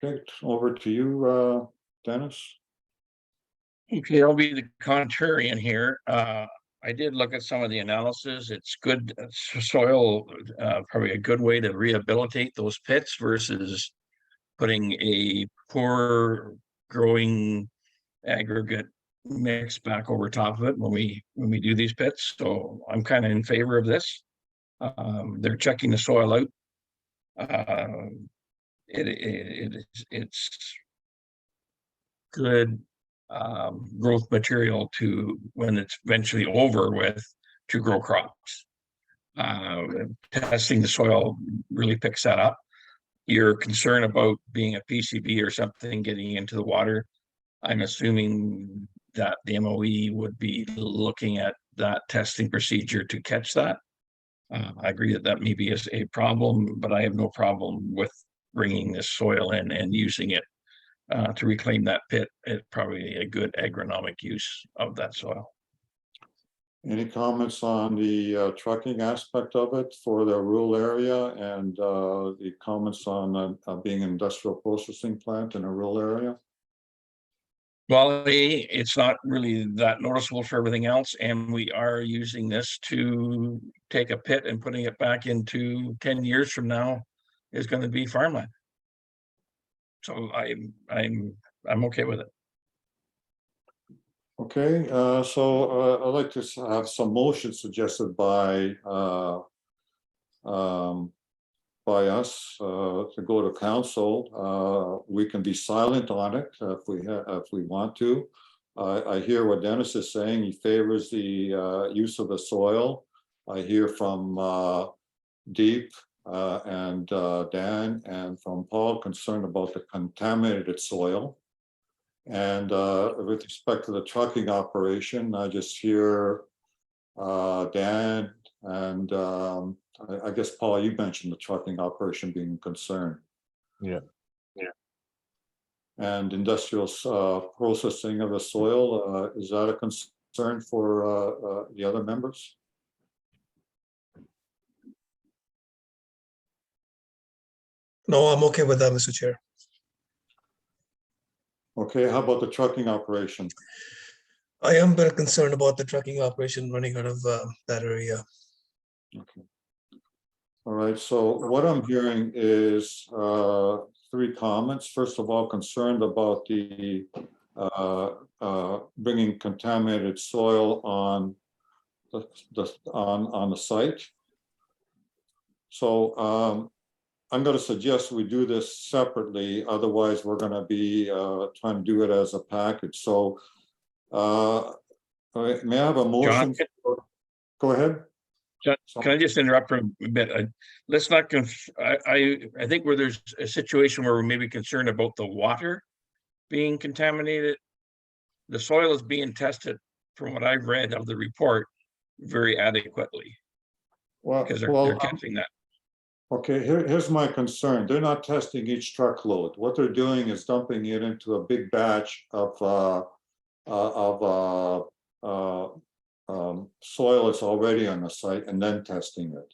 Okay, over to you, Dennis. Okay, I'll be the contrarian here. I did look at some of the analysis. It's good soil, probably a good way to rehabilitate those pits versus putting a poor growing aggregate mix back over top of it when we do these pits. So I'm kind of in favor of this. They're checking the soil out. It's good growth material to when it's eventually over with to grow crops. Testing the soil really picks that up. Your concern about being a PCB or something getting into the water, I'm assuming that the MOE would be looking at that testing procedure to catch that. I agree that maybe is a problem, but I have no problem with bringing this soil in and using it to reclaim that pit. It's probably a good agronomic use of that soil. Any comments on the trucking aspect of it for the rural area and the comments on being an industrial processing plant in a rural area? Well, it's not really that noticeable for everything else, and we are using this to take a pit and putting it back into 10 years from now is going to be farmland. So I'm okay with it. Okay, so I'd like to have some motion suggested by us to go to council. We can be silent on it if we want to. I hear what Dennis is saying. He favors the use of the soil. I hear from Deep and Dan and from Paul concerned about the contaminated soil. And with respect to the trucking operation, I just hear Dan and I guess, Paul, you mentioned the trucking operation being concerned. Yeah. And industrial processing of the soil, is that a concern for the other members? No, I'm okay with that, Mr. Chair. Okay, how about the trucking operation? I am very concerned about the trucking operation running out of that area. Okay. All right, so what I'm hearing is three comments. First of all, concerned about the bringing contaminated soil on on the site. So I'm going to suggest we do this separately. Otherwise, we're going to be trying to do it as a package. So all right, may I have a motion? Go ahead. John, can I just interrupt for a bit? Let's not I think where there's a situation where we're maybe concerned about the water being contaminated. The soil is being tested, from what I've read of the report, very adequately, because they're testing that. Okay, here's my concern. They're not testing each truckload. What they're doing is dumping it into a big batch of soil that's already on the site and then testing it.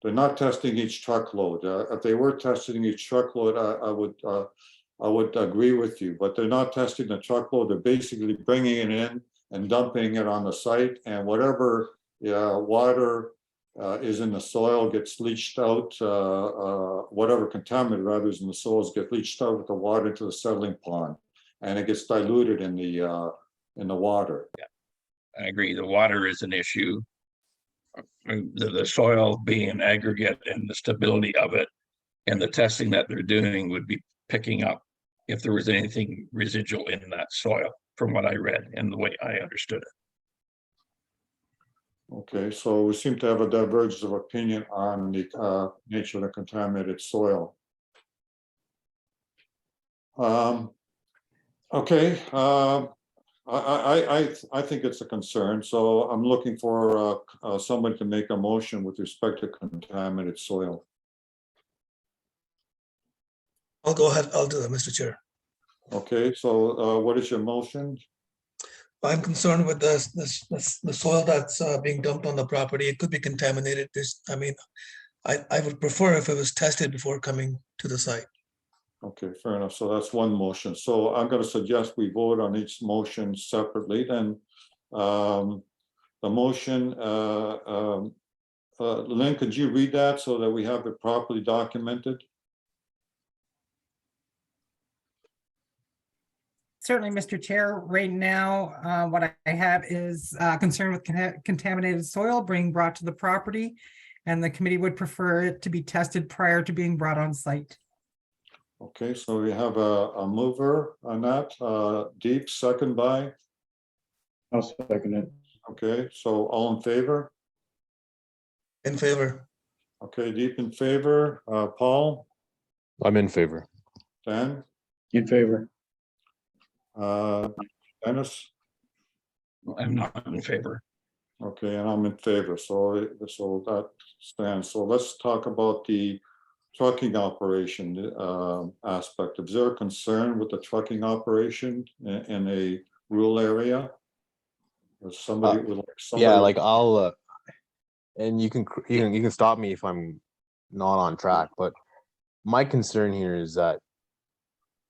They're not testing each truckload. If they were testing each truckload, I would agree with you, but they're not testing the truckload. They're basically bringing it in and dumping it on the site, and whatever water is in the soil gets leached out, whatever contaminant rather is in the soils get leached out with the water into the settling pond, and it gets diluted in the water. Yeah, I agree. The water is an issue. The soil being an aggregate and the stability of it, and the testing that they're doing would be picking up if there was anything residual in that soil, from what I read and the way I understood it. Okay, so we seem to have a divergence of opinion on the nature of the contaminated soil. Okay, I think it's a concern, so I'm looking for someone to make a motion with respect to contaminated soil. I'll go ahead. I'll do that, Mr. Chair. Okay, so what is your motion? I'm concerned with the soil that's being dumped on the property. It could be contaminated. I would prefer if it was tested before coming to the site. Okay, fair enough. So that's one motion. So I'm going to suggest we vote on each motion separately. Then the motion, Lynn, could you read that so that we have it properly documented? Certainly, Mr. Chair. Right now, what I have is concern with contaminated soil being brought to the property, and the committee would prefer it to be tested prior to being brought on site. Okay, so we have a mover on that. Deep, second by? I'll second it. Okay, so all in favor? In favor. Okay, Deep in favor. Paul? I'm in favor. Dan? In favor. Dennis? I'm not in favor. Okay, and I'm in favor, so that stands. So let's talk about the trucking operation aspect. Is there a concern with the trucking operation in a rural area? Or somebody would like somebody? Yeah, like I'll and you can stop me if I'm not on track, but my concern here is that,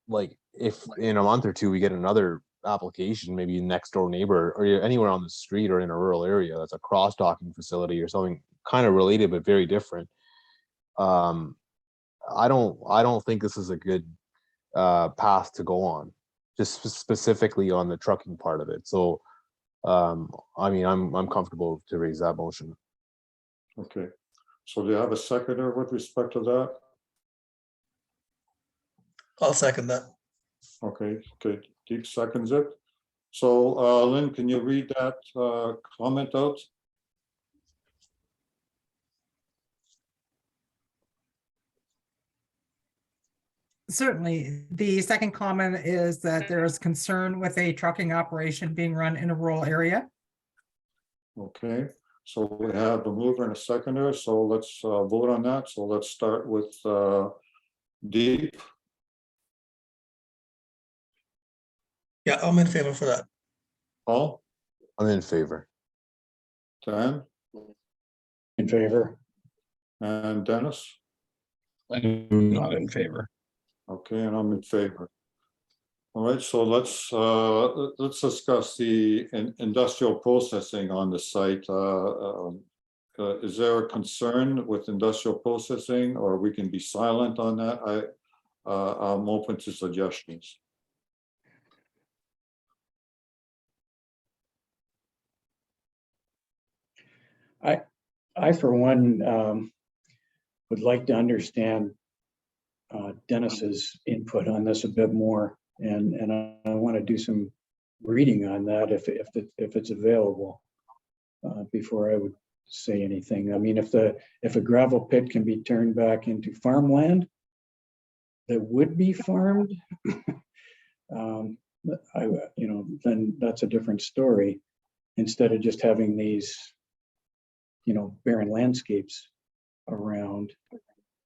like, if in a month or two we get another application, maybe next door neighbor or anywhere on the street or in a rural area that's a cross docking facility or something kind of related but very different, I don't think this is a good path to go on, just specifically on the trucking part of it. So I mean, I'm comfortable to raise that motion. Okay, so do you have a seconder with respect to that? I'll second that. Okay, Deep seconds it. So Lynn, can you read that comment out? Certainly. The second comment is that there is concern with a trucking operation being run in a rural area. Okay, so we have a mover and a seconder, so let's vote on that. So let's start with Deep. Yeah, I'm in favor for that. Paul? I'm in favor. Dan? In favor. And Dennis? I'm not in favor. Okay, and I'm in favor. All right, so let's discuss the industrial processing on the site. Is there a concern with industrial processing, or we can be silent on that? I'm open to suggestions. I, for one, would like to understand Dennis's input on this a bit more, and I want to do some reading on that if it's available before I would say anything. I mean, if a gravel pit can be turned back into farmland that would be farmed, then that's a different story. Instead of just having these, barren landscapes around.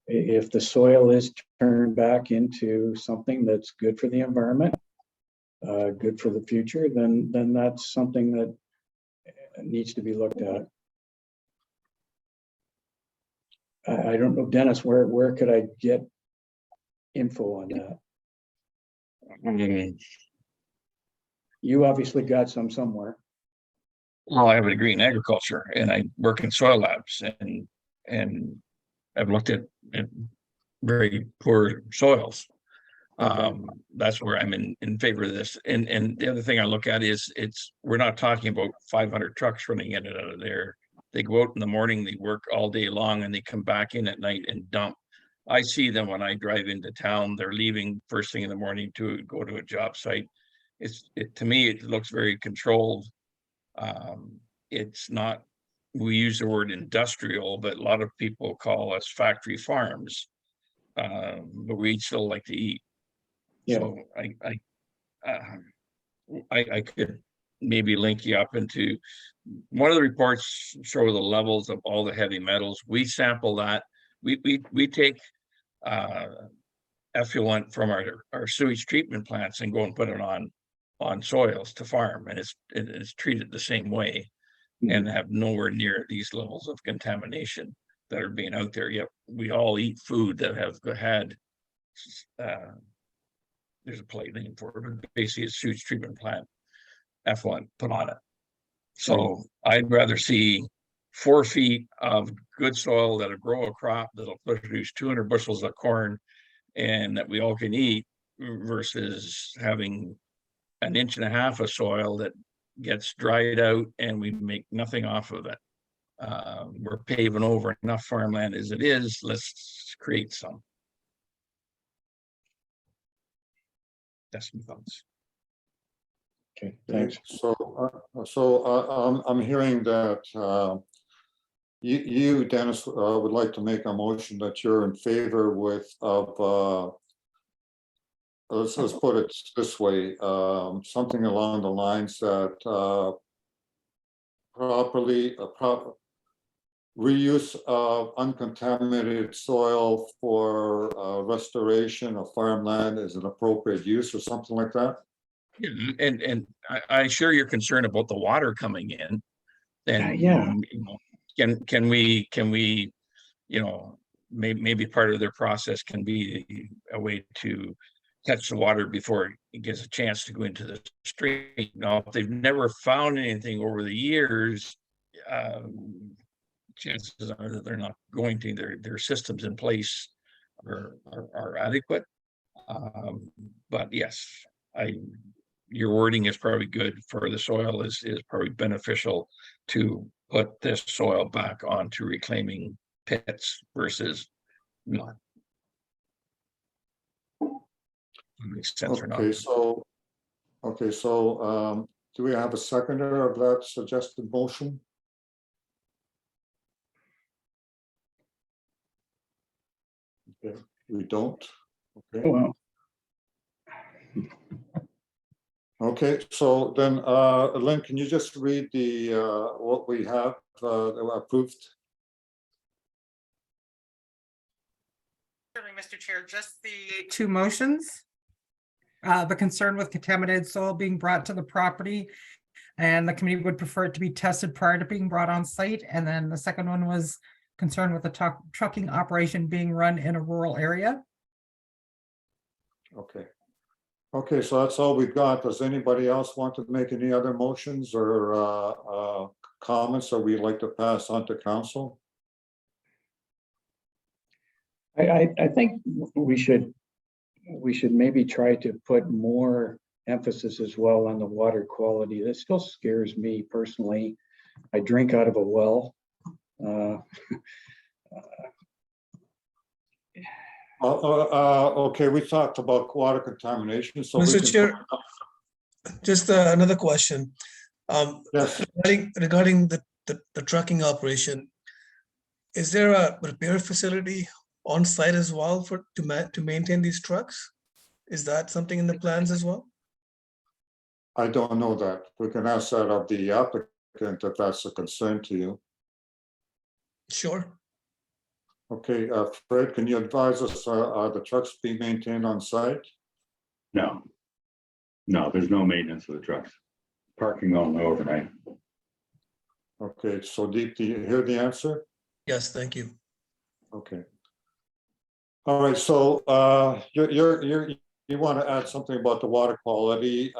If the soil is turned back into something that's good for the environment, good for the future, then that's something that needs to be looked at. I don't know, Dennis, where could I get info on that? You obviously got some somewhere. Well, I have a degree in agriculture and I work in soil labs, and I've looked at very poor soils. That's where I'm in favor of this. And the other thing I look at is we're not talking about 500 trucks running in and out of there. They go out in the morning, they work all day long, and they come back in at night and dump. I see them when I drive into town. They're leaving first thing in the morning to go to a job site. To me, it looks very controlled. It's not, we use the word industrial, but a lot of people call us factory farms. But we still like to eat. Yeah. So I could maybe link you up into one of the reports, show the levels of all the heavy metals. We sample that. We take effluent from our sewage treatment plants and go and put it on soils to farm, and it's treated the same way, and have nowhere near these levels of contamination that are being out there. Yet we all eat food that have had there's a polite name for it, but basically a sewage treatment plant effluent put on it. So I'd rather see 4 feet of good soil that'll grow a crop that'll produce 200 bushels of corn and that we all can eat, versus having 1.5 inches of soil that gets dried out and we make nothing off of it. We're paving over enough farmland as it is. Let's create some. That's my thoughts. Okay, thanks. So I'm hearing that you, Dennis, would like to make a motion that you're in favor of let's put it this way, something along the lines that reuse of uncontaminated soil for restoration of farmland is an appropriate use, or something like that. Yeah, and I share your concern about the water coming in. And yeah, can we maybe part of their process can be a way to catch the water before it gets a chance to go into the stream. Now, if they've never found anything over the years, chances are that they're not going to. Their systems in place are adequate. But yes, your wording is probably good for the soil. Is probably beneficial to put this soil back onto reclaiming pits versus not. Makes sense or not? Okay, so do we have a seconder of that suggested motion? Okay, we don't. Okay. well, Okay, so then, Lynn, can you just read the what we have approved? Certainly, Mr. Chair, just the 2 motions. The concern with contaminated soil being brought to the property, and the committee would prefer it to be tested prior to being brought on site. And then the second one was concerned with the trucking operation being run in a rural area. Okay. Okay, so that's all we've got. Does anybody else want to make any other motions or comments that we'd like to pass on to council? I think we should maybe try to put more emphasis as well on the water quality. That still scares me personally. I drink out of a well. Okay, we talked about water contamination, so. we Mr. can- Chair, just another question. Yes, Regarding the trucking operation, is there a repair facility on site as well to maintain these trucks? Is that something in the plans as well? I don't know that. We can ask that of the applicant if that's a concern to you. Sure. Okay, Fred, can you advise us, are the trucks being maintained on site? No. No, there's no maintenance of the trucks. Parking only overnight. Okay, so Deep, do you hear the answer? Yes, thank you. Okay. All right, so you want to add something about the water quality.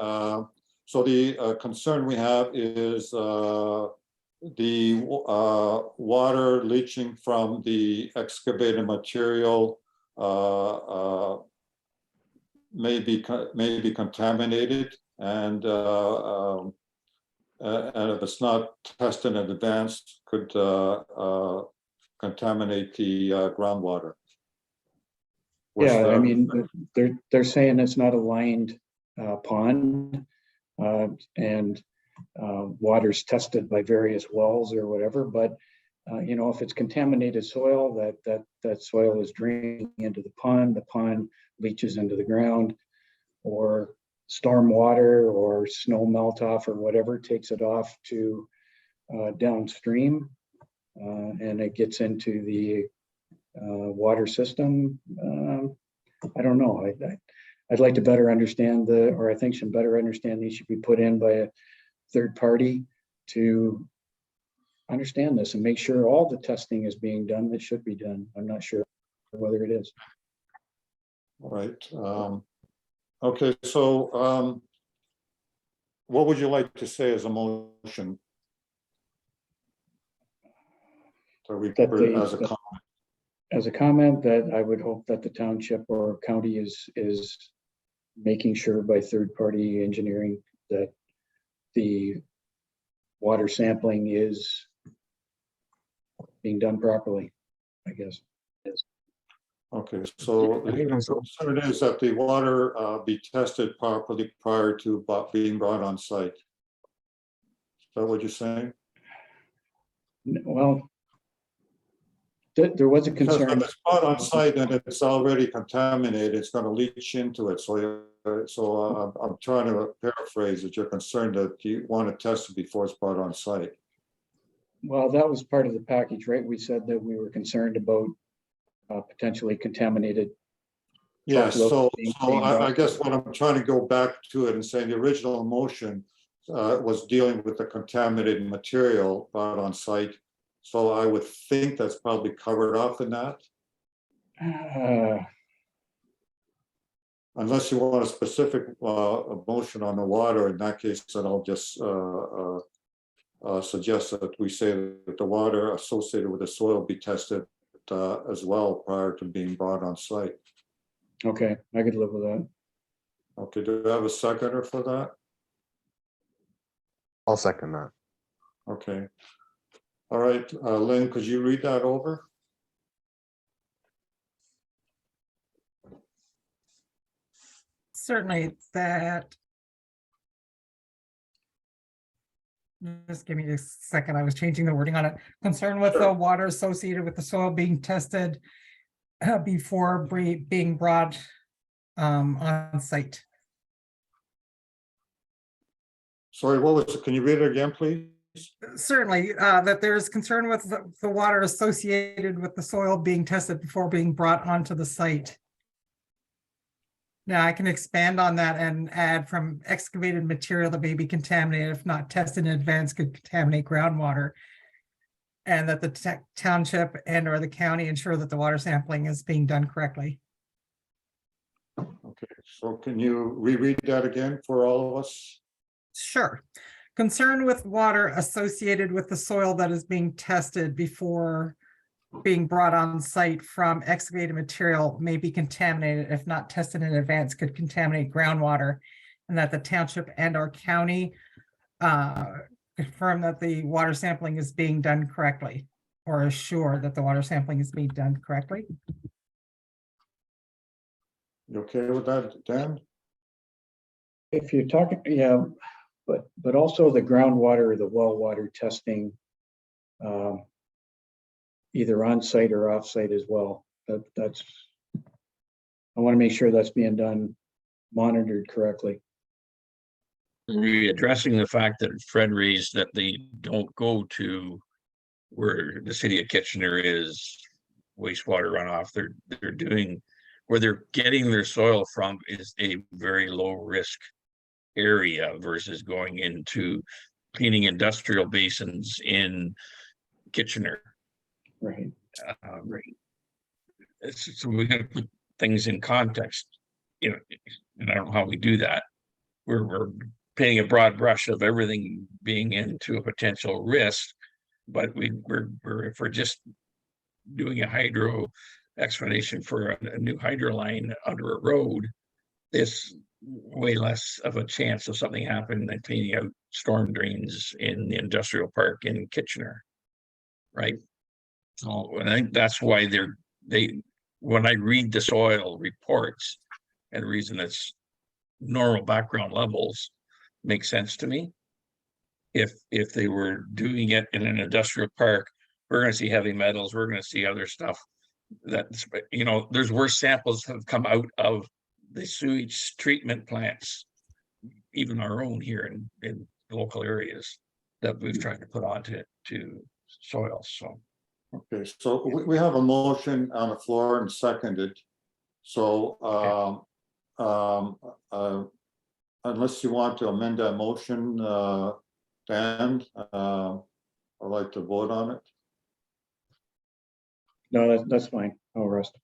So the concern we have is the water leaching from the excavated material may be contaminated, and if it's not tested in advance, could contaminate the groundwater. What's Yeah, I the- mean, they're saying it's not a lined pond, and water's tested by various wells or whatever, but you know, if it's contaminated soil, that soil is draining into the pond leaches into the ground, or storm water or snow melt off or whatever takes it off to downstream, and it gets into the water system. I don't know. I'd like to better understand or I think should better understand these should be put in by a third party to understand this and make sure all the testing is being done that should be done. I'm not sure whether it is. All right. Okay, so what would you like to say as a motion? That we That put they- as a comment? As a comment, that I would hope that the township or county is making sure by third-party engineering that the water sampling is being done properly, I guess. Okay, so the concern is that the water be tested properly prior to being brought on site. Is that what you're saying? Well, there was a Because concern. if it's brought on site and it's already contaminated, it's going to leach into it. So I'm trying to paraphrase that you're concerned that you want to test it before it's brought on site. Well, that was part of the package, right? We said that we were concerned about potentially contaminated. Yes, so being I brought- guess what I'm trying to go back to it and saying the original motion was dealing with the contaminated material brought on site. So I would think that's probably covered off in that, unless you want a specific motion on the water. In that case, then I'll just suggest that we say that the water associated with the soil be tested as well prior to being brought on site. Okay, I could live with that. Okay, do I have a seconder for that? I'll second that. Okay. All right, Lynn, could you read that over? Certainly that. Just give me a second. I was changing the wording on it. Concern with the Sure. water associated with the soil being tested before being brought on site. Sorry, what was it? Can you read it again, please? Certainly, that there is concern with the water associated with the soil being tested before being brought onto the site. Now, I can expand on that and add from excavated material that may be contaminated, if not tested in advance, could contaminate groundwater. and that the township and or the county ensure that the water sampling is being done correctly. Okay, so can you reread that again for all of us? Sure. Concern with water associated with the soil that is being tested before being brought on site from excavated material may be contaminated if not tested in advance, could contaminate groundwater, and that the township and our county confirm that the water sampling is being done correctly, or assure that the water sampling is being done correctly. You okay with that, Dan? If you're talking, yeah, but also the groundwater, the well water testing, either on site or off site as well. That's, I want to make sure that's being done, monitored correctly. Readdressing the fact that Fred raised that they don't go to where the city of Kitchener is wastewater runoff. They're doing where they're getting their soil from is a very low risk area versus going into cleaning industrial basins in Kitchener. Right. So we got to put things in context, you know, and I don't know how we do that. We're painting a broad brush of everything being into a potential risk, but if we're just doing a hydro explanation for a new hydro line under a road, there's way less of a chance of something happening than cleaning out storm drains in the industrial park in Kitchener, right? So I think that's why when I read the soil reports, and the reason it's normal background levels makes sense to me. If they were doing it in an industrial park, we're going to see heavy metals, we're going to see other stuff that's, you know, there's worse samples have come out of the sewage treatment plants, even our own here in local areas that we've tried to put onto soil. So Okay, so we have a motion on the floor and seconded. So unless you want to amend that motion, Dan, I'd like to vote on it. No, that's fine. I'll rest.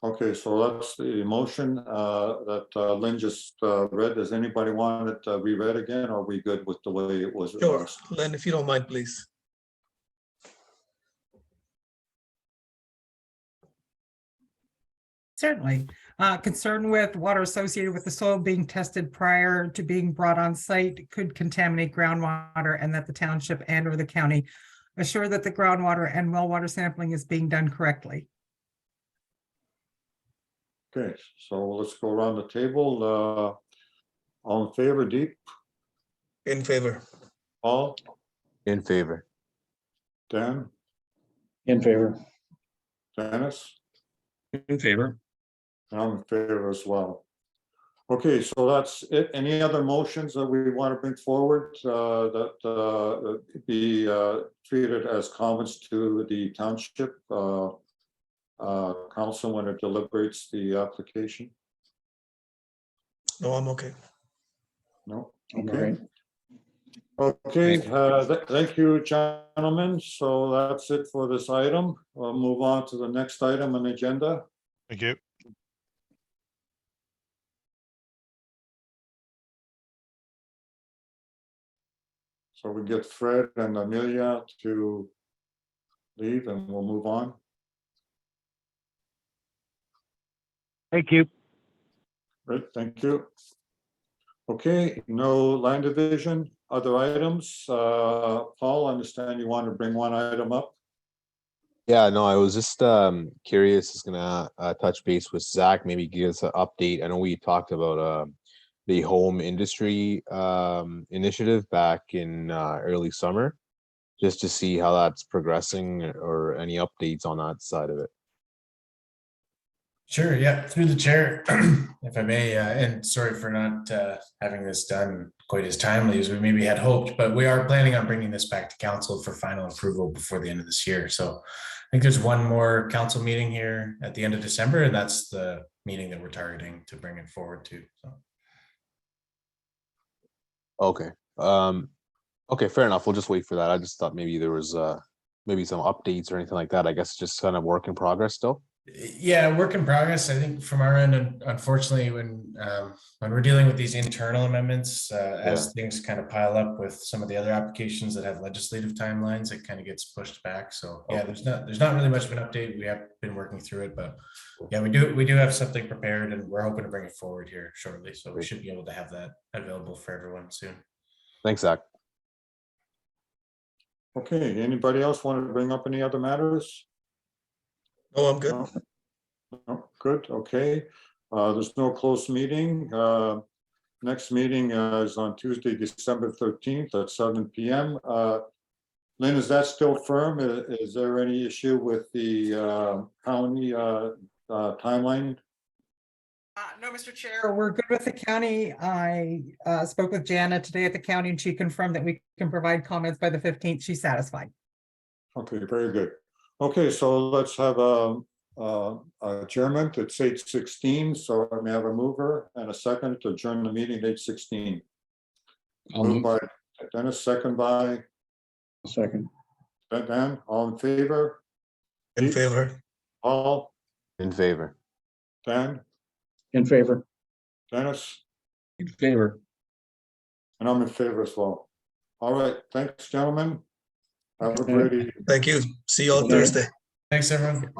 Okay, so that's the motion that Lynn just read. Does anybody want it reread again, or are we good with the way it was? Sure, Len, if you don't mind, please. Certainly. Concern with water associated with the soil being tested prior to being brought on site could contaminate groundwater, and that the township and or the county assure that the groundwater and well water sampling is being done correctly. Okay, so let's go around the table. All in favor, Deep? In favor. Paul? In favor. Dan? In favor. Dennis? in favor. I'm in favor as well. Okay, so that's it. Any other motions that we want to bring forward that be treated as comments to the township council when it deliberates the application? No, I'm okay. No? All Okay. right. Okay, thank you, gentlemen. So that's it for this item. We'll move on to the next item on the agenda. Thank you. So we get Fred and Amelia to leave and we'll move on. Thank you. Great, thank you. Okay, no land division, other items. Paul, I understand you want to bring one item up. Yeah, no, I was just curious, is gonna touch base with Zach, maybe give us an update. I know we talked about the home industry initiative back in early summer, just to see how that's progressing or any updates on that side of it. Sure, yeah, through the chair, if I may, and sorry for not having this done quite as timely as we maybe had hoped, but we are planning on bringing this back to council for final approval before the end of this year. So I think there's one more council meeting here at the end of December, and that's the meeting that we're targeting to bring it forward to. So. Okay. Okay, fair enough. We'll just wait for that. I just thought maybe there was maybe some updates or anything like that? I guess just kind of work in progress still. Yeah, work in progress. I think from our end, unfortunately, when we're dealing with these internal amendments, as things kind of pile up with some of the other applications that have legislative timelines, it kind of gets pushed back. So yeah, there's not really much of an update. We have been working through it, but yeah, we do have something prepared, and we're hoping to bring it forward here shortly. So we should be able to have that available for everyone soon. Thanks, Zach. Okay, anybody else want to bring up any other matters? Oh, I'm good. No? No, good, okay. There's no closed meeting. Next meeting is on Tuesday, December 13th at 7 p.m. Lynn, is that still firm? Is there any issue with the county timeline? No, Mr. Chair, we're good with the county. I spoke with Jana today at the county and she confirmed that we can provide comments by the 15th. She's satisfied. Okay, very good. Okay, so let's have a adjournment at 8:16. So I may have a mover and a second to adjourn the meeting at 8:16. Moved by Dennis, second by Second. Dan, all in favor? In favor. Paul, In favor. Dan, In favor. Dennis, In favor. and I'm in favor as well. All right, thanks, gentlemen. Have a Okay. great evening. Thank you. See you on Okay. Thursday. Thanks, everyone.